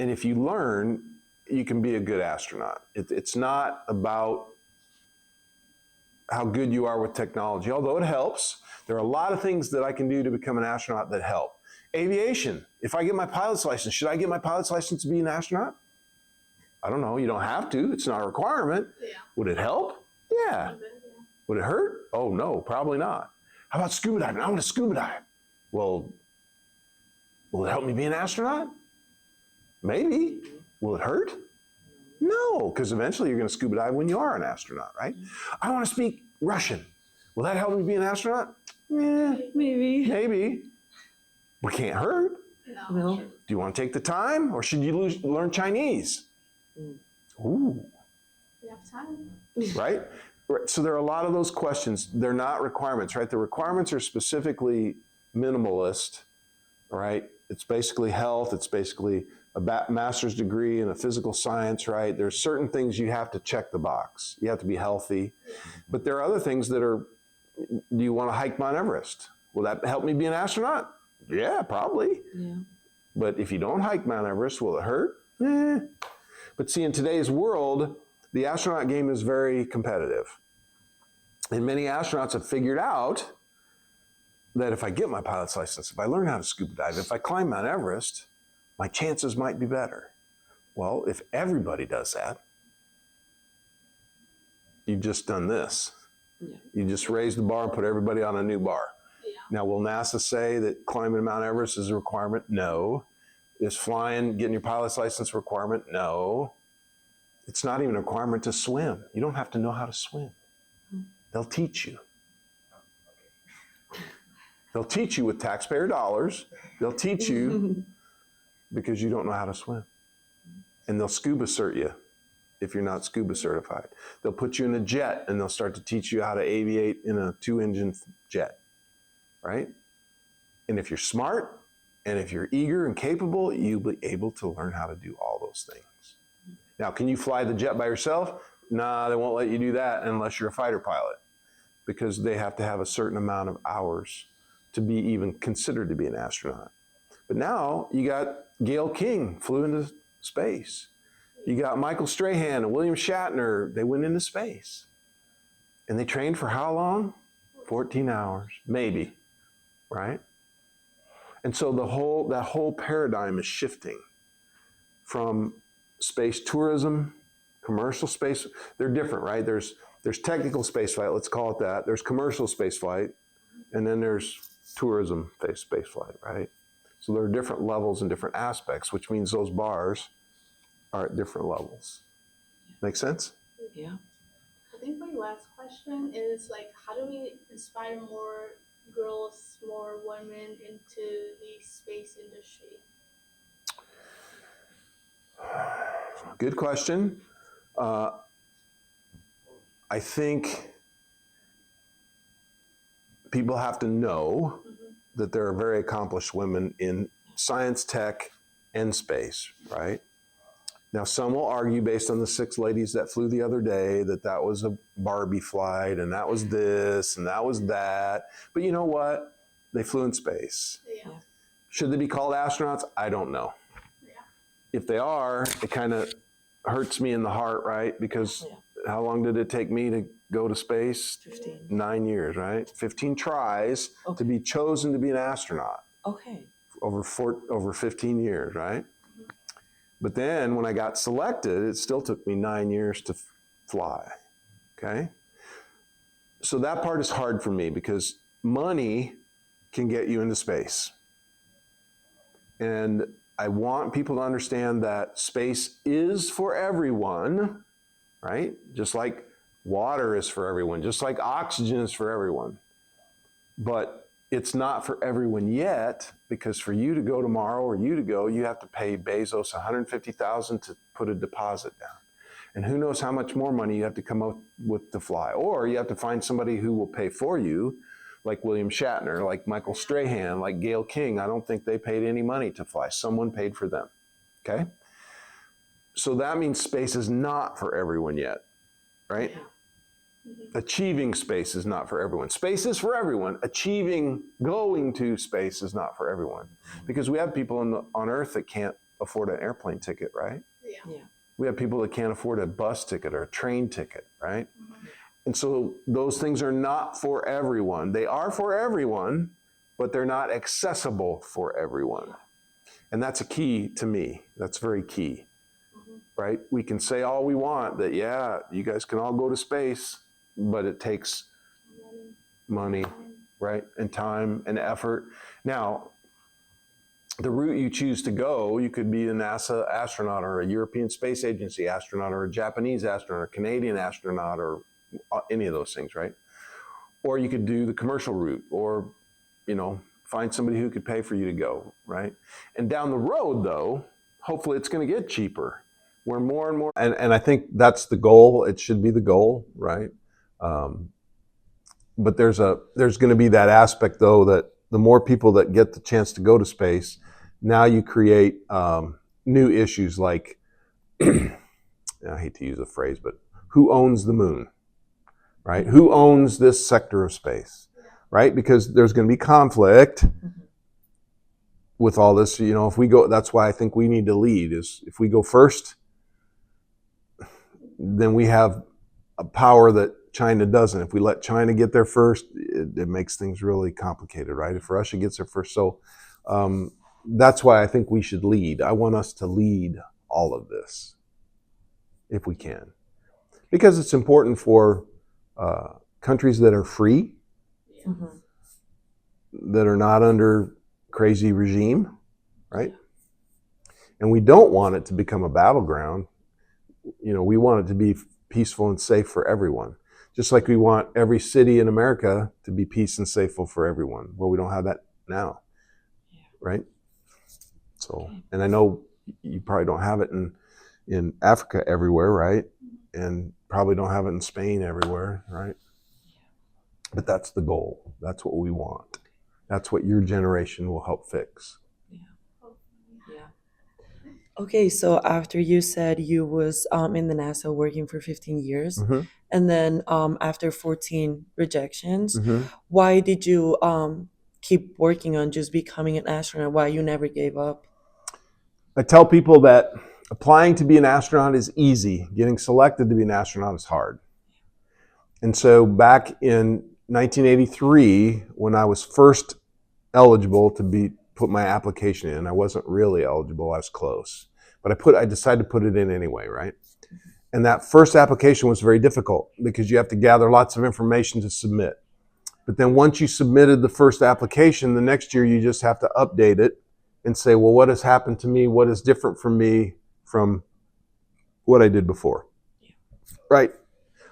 And if you learn, you can be a good astronaut. It's not about how good you are with technology, although it helps. There are a lot of things that I can do to become an astronaut that help. Aviation. If I get my pilot's license, should I get my pilot's license to be an astronaut? I don't know. You don't have to. It's not a requirement. Yeah. Would it help? Yeah. Would it hurt? Oh, no, probably not. How about scuba diving? I want to scuba dive. Well, will it help me be an astronaut? Maybe. Will it hurt? No, because eventually you're going to scuba dive when you are an astronaut, right? I want to speak Russian. Will that help me be an astronaut? Maybe. But it can't hurt. No. Do you want to take the time, or should you learn Chinese? Ooh. We have time. Right? So there are a lot of those questions. They're not requirements, right? The requirements are specifically minimalist, right? It's basically health. It's basically a master's degree in a physical science, right? There's certain things you have to check the box. You have to be healthy. But there are other things that are, do you want to hike Mount Everest? Will that help me be an astronaut? Yeah, probably. Yeah. But if you don't hike Mount Everest, will it hurt? But see, in today's world, the astronaut game is very competitive. And many astronauts have figured out that if I get my pilot's license, if I learn how to scuba dive, if I climb Mount Everest, my chances might be better. Well, if everybody does that, you've just done this. Yeah. You just raised the bar and put everybody on a new bar. Yeah. Now, will NASA say that climbing Mount Everest is a requirement? No. Is getting your pilot's license a requirement? No. It's not even a requirement to swim. You don't have to know how to swim. They'll teach you. They'll teach you with taxpayer dollars. They'll teach you because you don't know how to swim. And they'll scuba cert you if you're not scuba certified. They'll put you in a jet and they'll start to teach you how to aviate in a 2-engine jet, right? And if you're smart and if you're eager and capable, you'll be able to learn how to do all those things. Now, can you fly the jet by yourself? Nah, they won't let you do that unless you're a fighter pilot, because they have to have a certain amount of hours to be even considered to be an astronaut. But now you got Gail King flew into space. You got Michael Strahan and William Shatner. They went into space. And they trained for how long? 14 hours, maybe, right? And so that whole paradigm is shifting from space tourism, commercial space. They're different, right? There's technical space flight, let's call it that. There's commercial space flight, and then there's tourism space flight, right? So there are different levels and different aspects, which means those bars are at different levels. Make sense? Yeah. I think my last question is how do we inspire more girls, more women into the space industry? Good question. I think people have to know that there are very accomplished women in science, tech, and space, right? Now, some will argue based on the 6 ladies that flew the other day that that was a Barbie flight and that was this and that was that. But you know what? They flew in space. Yeah. Should they be called astronauts? I don't know. Yeah. If they are, it kind of hurts me in the heart, right? Because how long did it take me to go to space? 15. 9 years, right? 15 tries to be chosen to be an astronaut. Okay. Over 15 years, right? But then when I got selected, it still took me 9 years to fly, okay? So that part is hard for me because money can get you into space. And I want people to understand that space is for everyone, right? Just like water is for everyone, just like oxygen is for everyone. But it's not for everyone yet, because for you to go tomorrow or you to go, you have to pay Bezos $150,000 to put a deposit down. And who knows how much more money you have to come up with to fly. Or you have to find somebody who will pay for you, like William Shatner, like Michael Strahan, like Gayle King. I don't think they paid any money to fly. Someone paid for them, okay? So that means space is not for everyone yet, right? Achieving space is not for everyone. Space is for everyone. Going to space is not for everyone. Because we have people on Earth that can't afford an airplane ticket, right? Yeah. We have people that can't afford a bus ticket or a train ticket, right? And so those things are not for everyone. They are for everyone, but they're not accessible for everyone. And that's a key to me. That's very key, right? We can say all we want that, yeah, you guys can all go to space, but it takes money, right? And time and effort. Now, the route you choose to go, you could be a NASA astronaut or a European Space Agency astronaut or a Japanese astronaut or a Canadian astronaut or any of those things, right? Or you could do the commercial route or, find somebody who could pay for you to go, right? And down the road, though, hopefully it's going to get cheaper. Where more and more, and I think that's the goal. It should be the goal, right? But there's going to be that aspect, though, that the more people that get the chance to go to space, now you create new issues like, I hate to use the phrase, but who owns the moon, right? Who owns this sector of space, right? Because there's going to be conflict with all this. If we go, that's why I think we need to lead. Is if we go first, then we have a power that China doesn't. If we let China get there first, it makes things really complicated, right? If Russia gets there first. So that's why I think we should lead. I want us to lead all of this, if we can. Because it's important for countries that are free, that are not under crazy regime, right? And we don't want it to become a battleground. We want it to be peaceful and safe for everyone. Just like we want every city in America to be peace and safeful for everyone. Well, we don't have that now, right? So, and I know you probably don't have it in Africa everywhere, right? And probably don't have it in Spain everywhere, right? But that's the goal. That's what we want. That's what your generation will help fix. Okay, so after you said you was in the NASA working for 15 years, and then after 14 rejections, why did you keep working on just becoming an astronaut? Why you never gave up? I tell people that applying to be an astronaut is easy. Getting selected to be an astronaut is hard. And so back in 1983, when I was first eligible to put my application in, I wasn't really eligible, I was close. But I decided to put it in anyway, right? And that first application was very difficult because you have to gather lots of information to submit. But then once you submitted the first application, the next year you just have to update it and say, well, what has happened to me? What is different from me from what I did before? Right?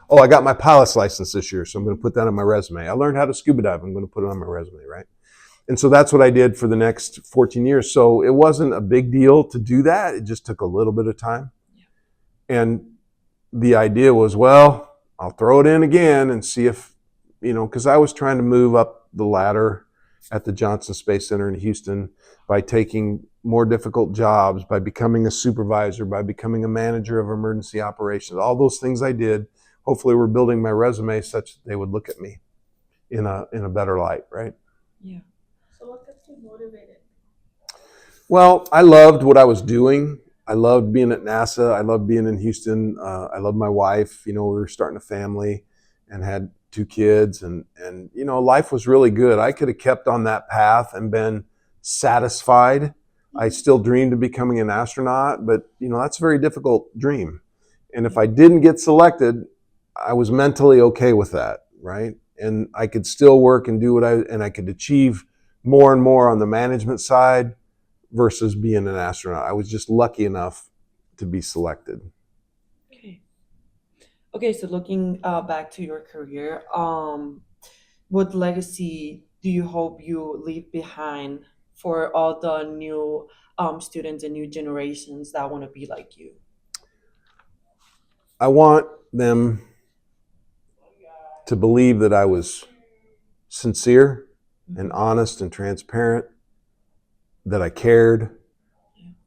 Oh, I got my pilot's license this year, so I'm going to put that on my resume. I learned how to scuba dive. I'm going to put it on my resume, right? And so that's what I did for the next 14 years. So it wasn't a big deal to do that. It just took a little bit of time. And the idea was, well, I'll throw it in again and see if, because I was trying to move up the ladder at the Johnson Space Center in Houston by taking more difficult jobs, by becoming a supervisor, by becoming a manager of emergency operations. All those things I did, hopefully, were building my resume such that they would look at me in a better light, right? Yeah. So what gets you motivated? Well, I loved what I was doing. I loved being at NASA. I loved being in Houston. I loved my wife. We were starting a family and had 2 kids, and life was really good. I could have kept on that path and been satisfied. I still dreamed of becoming an astronaut, but that's a very difficult dream. And if I didn't get selected, I was mentally okay with that, right? And I could still work and do and I could achieve more and more on the management side versus being an astronaut. I was just lucky enough to be selected. Okay. Okay, so looking back to your career, what legacy do you hope you leave behind for all the new students and new generations that want to be like you? I want them to believe that I was sincere and honest and transparent, that I cared.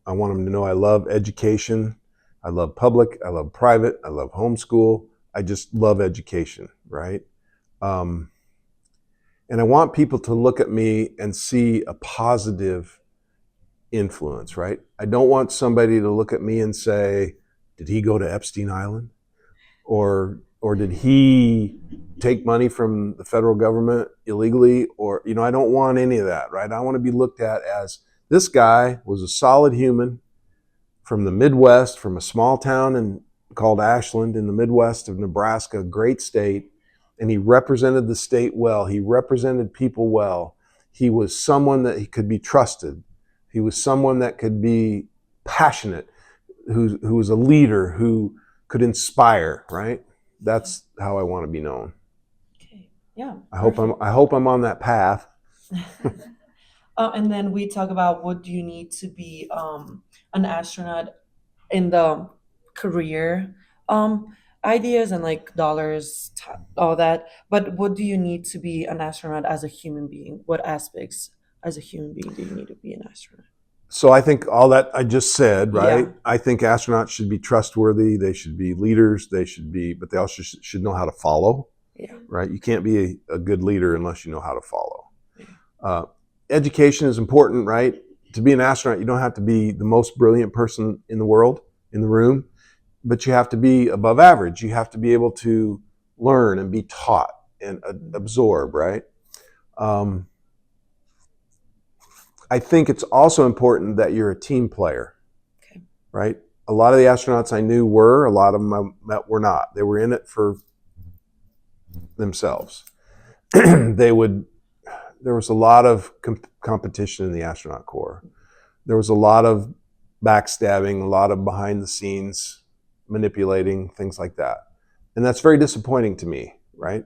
I want them to know I love education. I love public. I love private. I love homeschool. I just love education, right? And I want people to look at me and see a positive influence, right? I don't want somebody to look at me and say, did he go to Epstein Island? Or did he take money from the federal government illegally? Or, I don't want any of that, right? I want to be looked at as this guy was a solid human from the Midwest, from a small town called Ashland in the Midwest of Nebraska, a great state, and he represented the state well. He represented people well. He was someone that he could be trusted. He was someone that could be passionate, who was a leader, who could inspire, right? That's how I want to be known. Okay. Yeah. I hope I'm on that path. And then we talk about what do you need to be an astronaut in the career ideas and like dollars, all that. But what do you need to be an astronaut as a human being? What aspects as a human being do you need to be an astronaut? So I think all that I just said, right? Yeah. I think astronauts should be trustworthy. They should be leaders. But they also should know how to follow, Yeah. right? You can't be a good leader unless you know how to follow. Education is important, right? To be an astronaut, you don't have to be the most brilliant person in the world, in the room, but you have to be above average. You have to be able to learn and be taught and absorb, right? I think it's also important that you're a team player, Okay. right? A lot of the astronauts I knew were, a lot of them I met were not. They were in it for themselves. There was a lot of competition in the astronaut corps. There was a lot of backstabbing, a lot of behind the scenes manipulating, things like that. And that's very disappointing to me, right?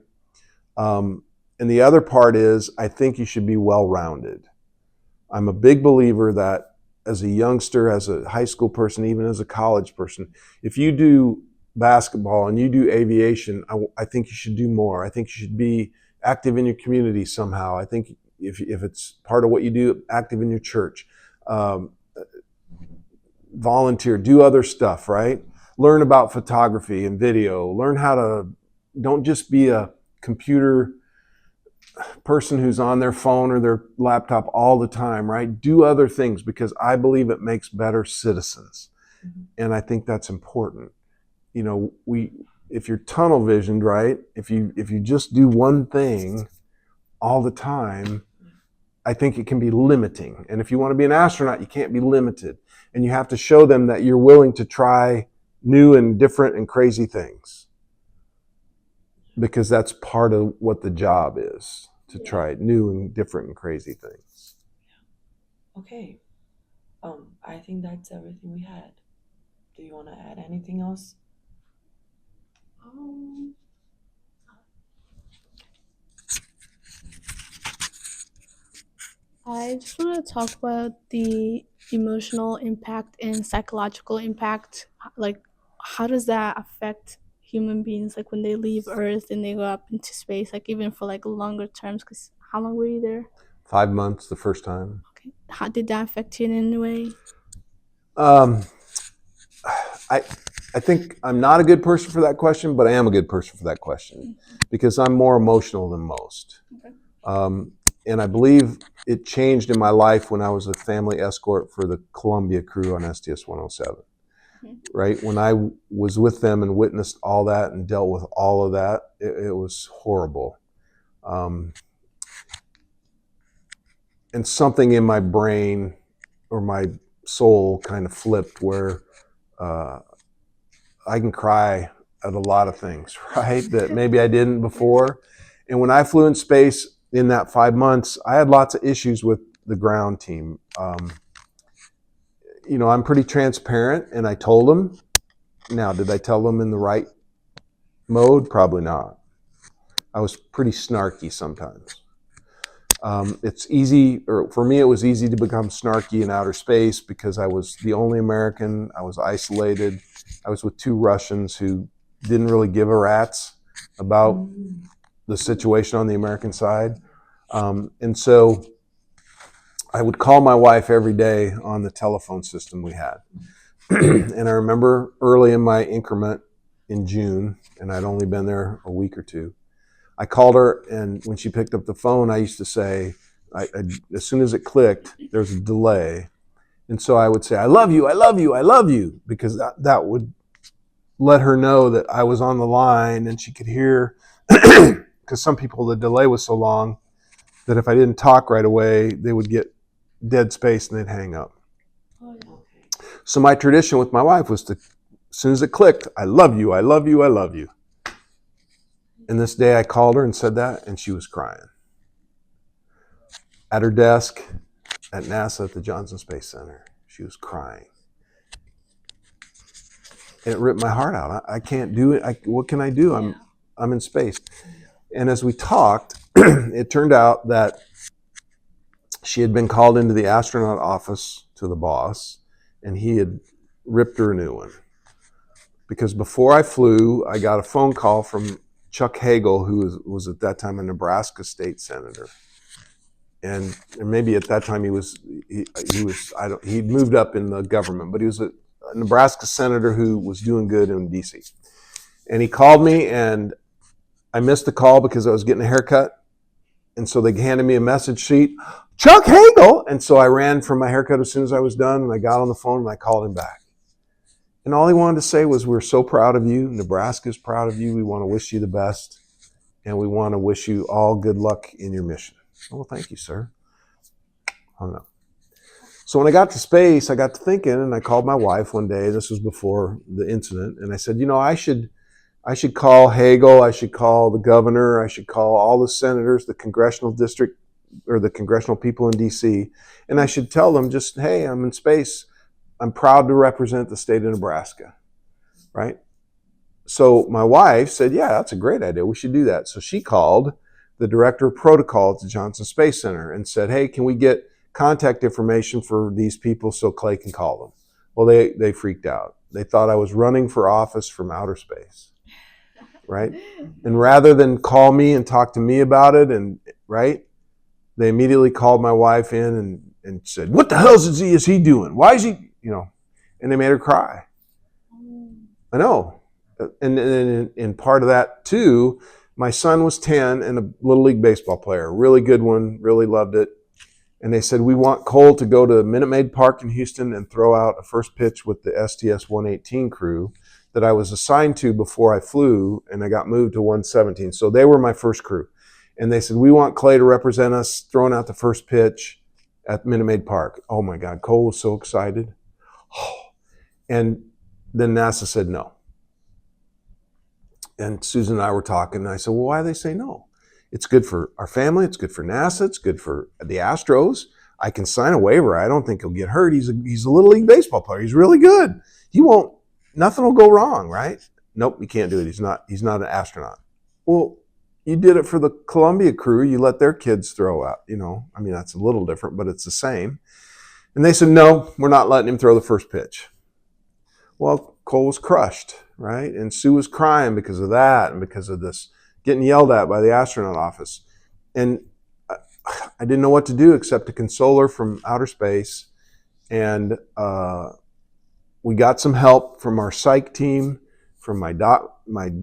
And the other part is I think you should be well-rounded. I'm a big believer that as a youngster, as a high school person, even as a college person, if you do basketball and you do aviation, I think you should do more. I think you should be active in your community somehow. I think if it's part of what you do, active in your church, volunteer, do other stuff, right? Learn about photography and video. Learn how to, don't just be a computer person who's on their phone or their laptop all the time, right? Do other things because I believe it makes better citizens. Mm-hmm. And I think that's important. If you're tunnel visioned, right? If you just do one thing all the time, I think it can be limiting. And if you want to be an astronaut, you can't be limited. And you have to show them that you're willing to try new and different and crazy things. Because that's part of what the job is, to try new and different and crazy things. Okay. I think that's everything we had. Do you want to add anything else? I just want to talk about the emotional impact and psychological impact, like how does that affect human beings, like when they leave Earth and they go up into space, like even for like longer terms? Because how long were you there? 5 months the first time. Okay. How did that affect you in any way? Um, I I think I'm not a good person for that question, but I am a good person for that question because I'm more emotional than most. Okay. And I believe it changed in my life when I was a family escort for the Columbia crew on STS 107. Right? When I was with them and witnessed all that and dealt with all of that, it was horrible. And something in my brain or my soul kind of flipped where I can cry at a lot of things, right? That maybe I didn't before. And when I flew in space in that 5 months, I had lots of issues with the ground team. I'm pretty transparent, and I told them. Now, did I tell them in the right mode? Probably not. I was pretty snarky sometimes. It's easy, or for me, it was easy to become snarky in outer space because I was the only American. I was isolated. I was with 2 Russians who didn't really give a rat's about the situation on the American side. And so I would call my wife every day on the telephone system we had. And I remember early in my increment in June, and I'd only been there a week or two, I called her, and when she picked up the phone, I used to say, as soon as it clicked, there's a delay. And so I would say, I love you, I love you, I love you, because that would let her know that I was on the line and she could hear, because some people, the delay was so long that if I didn't talk right away, they would get dead space and they'd hang up. Oh, yeah. So my tradition with my wife was to, as soon as it clicked, I love you, I love you, I love you. And this day I called her and said that, and she was crying. At her desk at NASA at the Johnson Space Center, she was crying. And it ripped my heart out. I can't do it. What can I do? I'm in space. And as we talked, it turned out that she had been called into the astronaut office to the boss, and he had ripped her a new one. Because before I flew, I got a phone call from Chuck Hagel, who was at that time a Nebraska state senator. And maybe at that time he'd moved up in the government, but he was a Nebraska senator who was doing good in DC. And he called me, and I missed the call because I was getting a haircut. And so they handed me a message sheet, Chuck Hagel. And so I ran for my haircut as soon as I was done, and I got on the phone and I called him back. And all he wanted to say was, we're so proud of you. Nebraska's proud of you. We want to wish you the best. And we want to wish you all good luck in your mission. Well, thank you, sir. Hung up. So when I got to space, I got to thinking, and I called my wife one day. This was before the incident. And I said, I should call Hagel. I should call the governor. I should call all the senators, the congressional district, or the congressional people in DC. And I should tell them just, hey, I'm in space. I'm proud to represent the state of Nebraska, right? So my wife said, yeah, that's a great idea. We should do that. So she called the director of protocol at the Johnson Space Center and said, hey, can we get contact information for these people so Clay can call them? Well, they freaked out. They thought I was running for office from outer space, right? And rather than call me and talk to me about it, and right, they immediately called my wife in and said, what the hell is he doing? Why is he, and they made her cry. I know. And part of that too, my son was 10 and a Little League baseball player, really good one, really loved it. And they said, we want Cole to go to Minute Maid Park in Houston and throw out a first pitch with the STS 118 crew that I was assigned to before I flew, and I got moved to 117. So they were my first crew. And they said, we want Clay to represent us, throwing out the first pitch at Minute Maid Park. Oh my God, Cole was so excited. And then NASA said no. And Susan and I were talking, and I said, well, why do they say no? It's good for our family. It's good for NASA. It's good for the Astros. I can sign a waiver. I don't think he'll get hurt. He's a Little League baseball player. He's really good. Nothing will go wrong, right? Nope, you can't do it. He's not an astronaut. Well, you did it for the Columbia crew. You let their kids throw out, that's a little different, but it's the same. And they said, no, we're not letting him throw the first pitch. Well, Cole was crushed, right? And Sue was crying because of that and because of this, getting yelled at by the astronaut office. And I didn't know what to do except to console her from outer space. And we got some help from our psych team, from my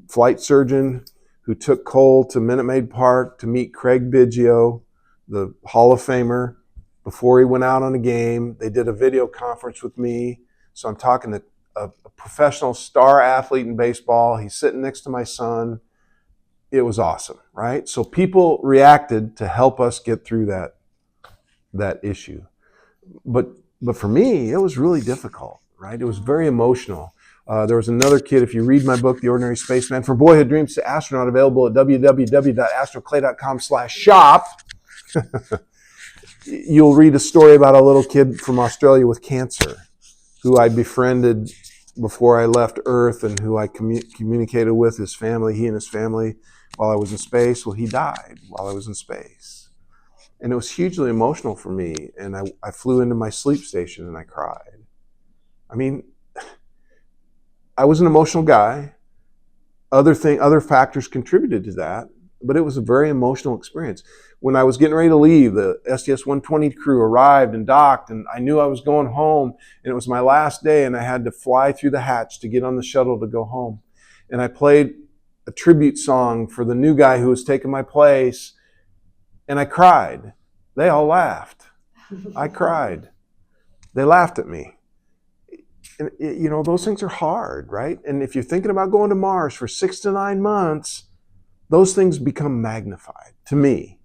flight surgeon, who took Cole to Minute Maid Park to meet Craig Biggio, the Hall of Famer, before he went out on a game. They did a video conference with me. So I'm talking to a professional star athlete in baseball. He's sitting next to my son. It was awesome, right? So people reacted to help us get through that issue. But for me, it was really difficult, right? It was very emotional. There was another kid, if you read my book, The Ordinary Spaceman, From Boyhood Dreams to Astronaut, available at www.astroclay.com/shop. You'll read a story about a little kid from Australia with cancer who I befriended before I left Earth and who I communicated with his family, he and his family, while I was in space. Well, he died while I was in space. And it was hugely emotional for me. And I flew into my sleep station and I cried. I mean, I was an emotional guy. Other factors contributed to that, but it was a very emotional experience. When I was getting ready to leave, the STS-120 crew arrived and docked, and I knew I was going home, and it was my last day, and I had to fly through the hatch to get on the shuttle to go home. And I played a tribute song for the new guy who was taking my place, and I cried. They all laughed. I cried. They laughed at me. And, you know, those things are hard, right? And if you're thinking about going to Mars for 6 to 9 months, those things become magnified to me,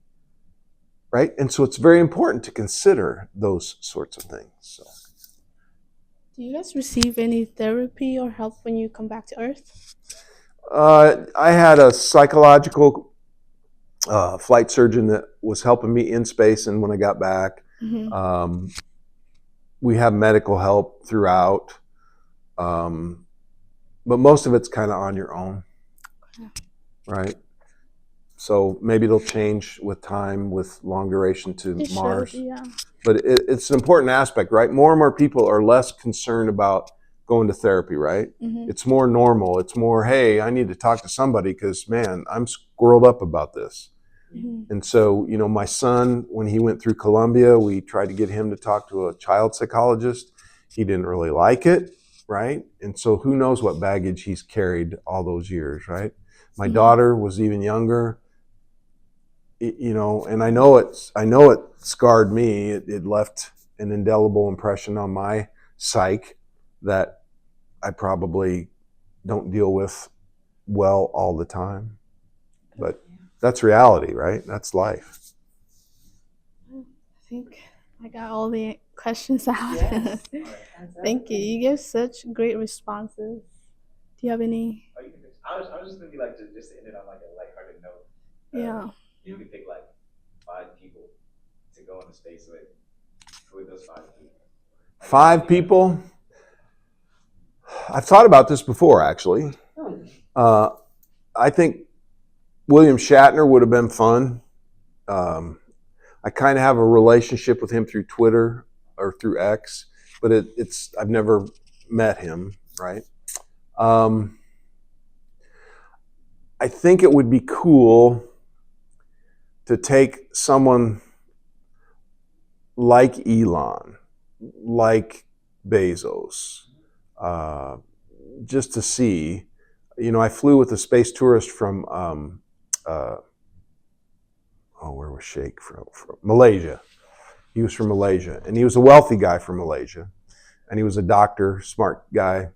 right? And so it's very important to consider those sorts of things. So, Do you guys receive any therapy or help when you come back to Earth? I had a psychological flight surgeon that was helping me in space and when I got back. Mm-hmm. We have medical help throughout, but most of it's kind of on your own, right? So maybe it'll change with time, with long duration to It Mars. should, yeah. But it's an important aspect, right? More and more people are less concerned about going to therapy, right? Mm-hmm. It's more normal. It's more, hey, I need to talk to somebody because, man, I'm squirreled up about this. Mm-hmm. And so, you know, my son, when he went through Columbia, we tried to get him to talk to a child psychologist. He didn't really like it, right? And so who knows what baggage he's carried all those years, right? My daughter was even younger, you know, and I know it scarred me. It left an indelible impression on my psyche that I probably don't deal with well all the time. But that's reality, right? That's life. I think I got all the questions out. Yes. Thank you. You gave such great responses. Do you have any? Oh, you can fix. I was just thinking like just to end it on like a lighthearted note. Yeah. You could pick like 5 people to go into space with. Who are those 5 people? 5 people. I've thought about this before, actually. I think William Shatner would have been fun. I kind of have a relationship with him through Twitter or through X, but I've never met him, right? I think it would be cool to take someone like Elon, like Bezos, just to see. You know, I flew with a space tourist from where was Sheikh from? Malaysia. He was from Malaysia, and he was a wealthy guy from Malaysia, and he was a doctor, smart guy.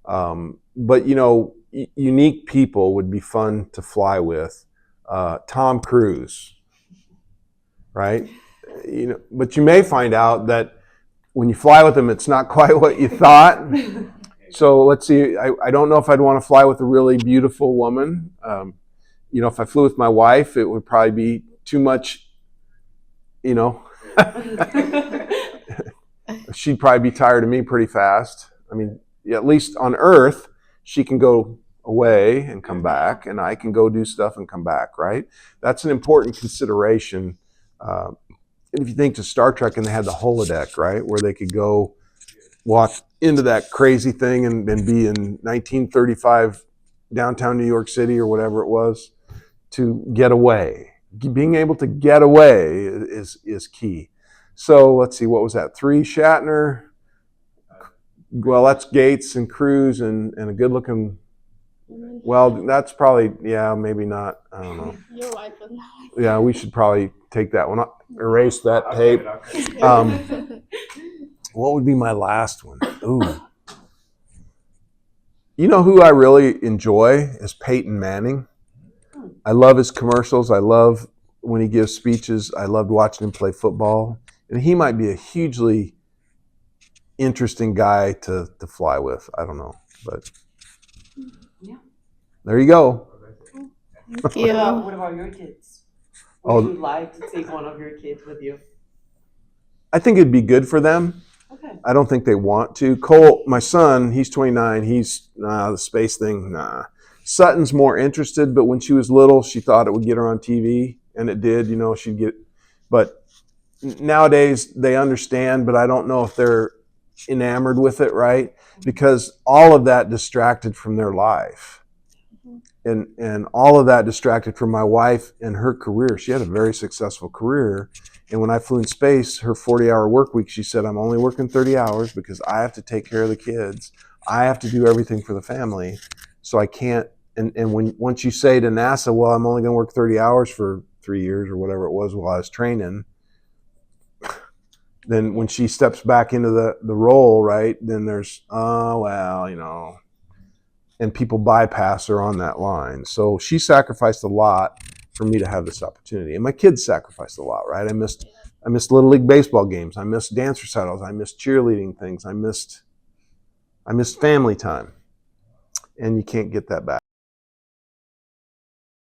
But you know, unique people would be fun to fly with. Tom Cruise, right? You know, but you may find out that when you fly with him, it's not quite what you thought. So let's see. I don't know if I'd want to fly with a really beautiful woman. You know, if I flew with my wife, it would probably be too much. You know, she'd probably be tired of me pretty fast. I mean, at least on Earth, she can go away and come back, and I can go do stuff and come back, right? That's an important consideration. And if you think to Star Trek, and they had the holodeck, right, where they could go walk into that crazy thing and be in 1935 downtown New York City or whatever it was, to get away. Being able to get away is key. So let's see, what was that? 3 Shatner. Well, that's Gates and Cruz and a good looking. Well, that's probably, yeah, maybe not. I don't know. Your wife was not. Yeah, we should probably take that one, erase that I'll tape. cut it, I'll cut it. What would be my last one? Ooh. You know who I really enjoy is Peyton Manning. I love his commercials. I love when he gives speeches. I loved watching him play football. And he might be a hugely interesting guy to fly with. I don't know. But Yeah. there you go. Thank you. What about your kids? Would you like to take one of your kids with you? I think it'd be good for them. Okay. I don't think they want to. Cole, my son, he's 29. He's, the space thing, nah. Sutton's more interested, but when she was little, she thought it would get her on TV, and it did. You know, she'd get. But nowadays, they understand, but I don't know if they're enamored with it, right? Because all of that distracted from their life. And all of that distracted from my wife and her career. She had a very successful career. And when I flew in space, her 40-hour work week, she said, I'm only working 30 hours because I have to take care of the kids. I have to do everything for the family. So I can't. And once you say to NASA, well, I'm only going to work 30 hours for 3 years or whatever it was while I was training, then when she steps back into the role, right, then there's, oh, well, you know, and people bypass her on that line. So she sacrificed a lot for me to have this opportunity. And my kids sacrificed a lot, right? I missed Little League baseball games. I missed dance recitals. I missed cheerleading things. I missed family time. And you can't get that back.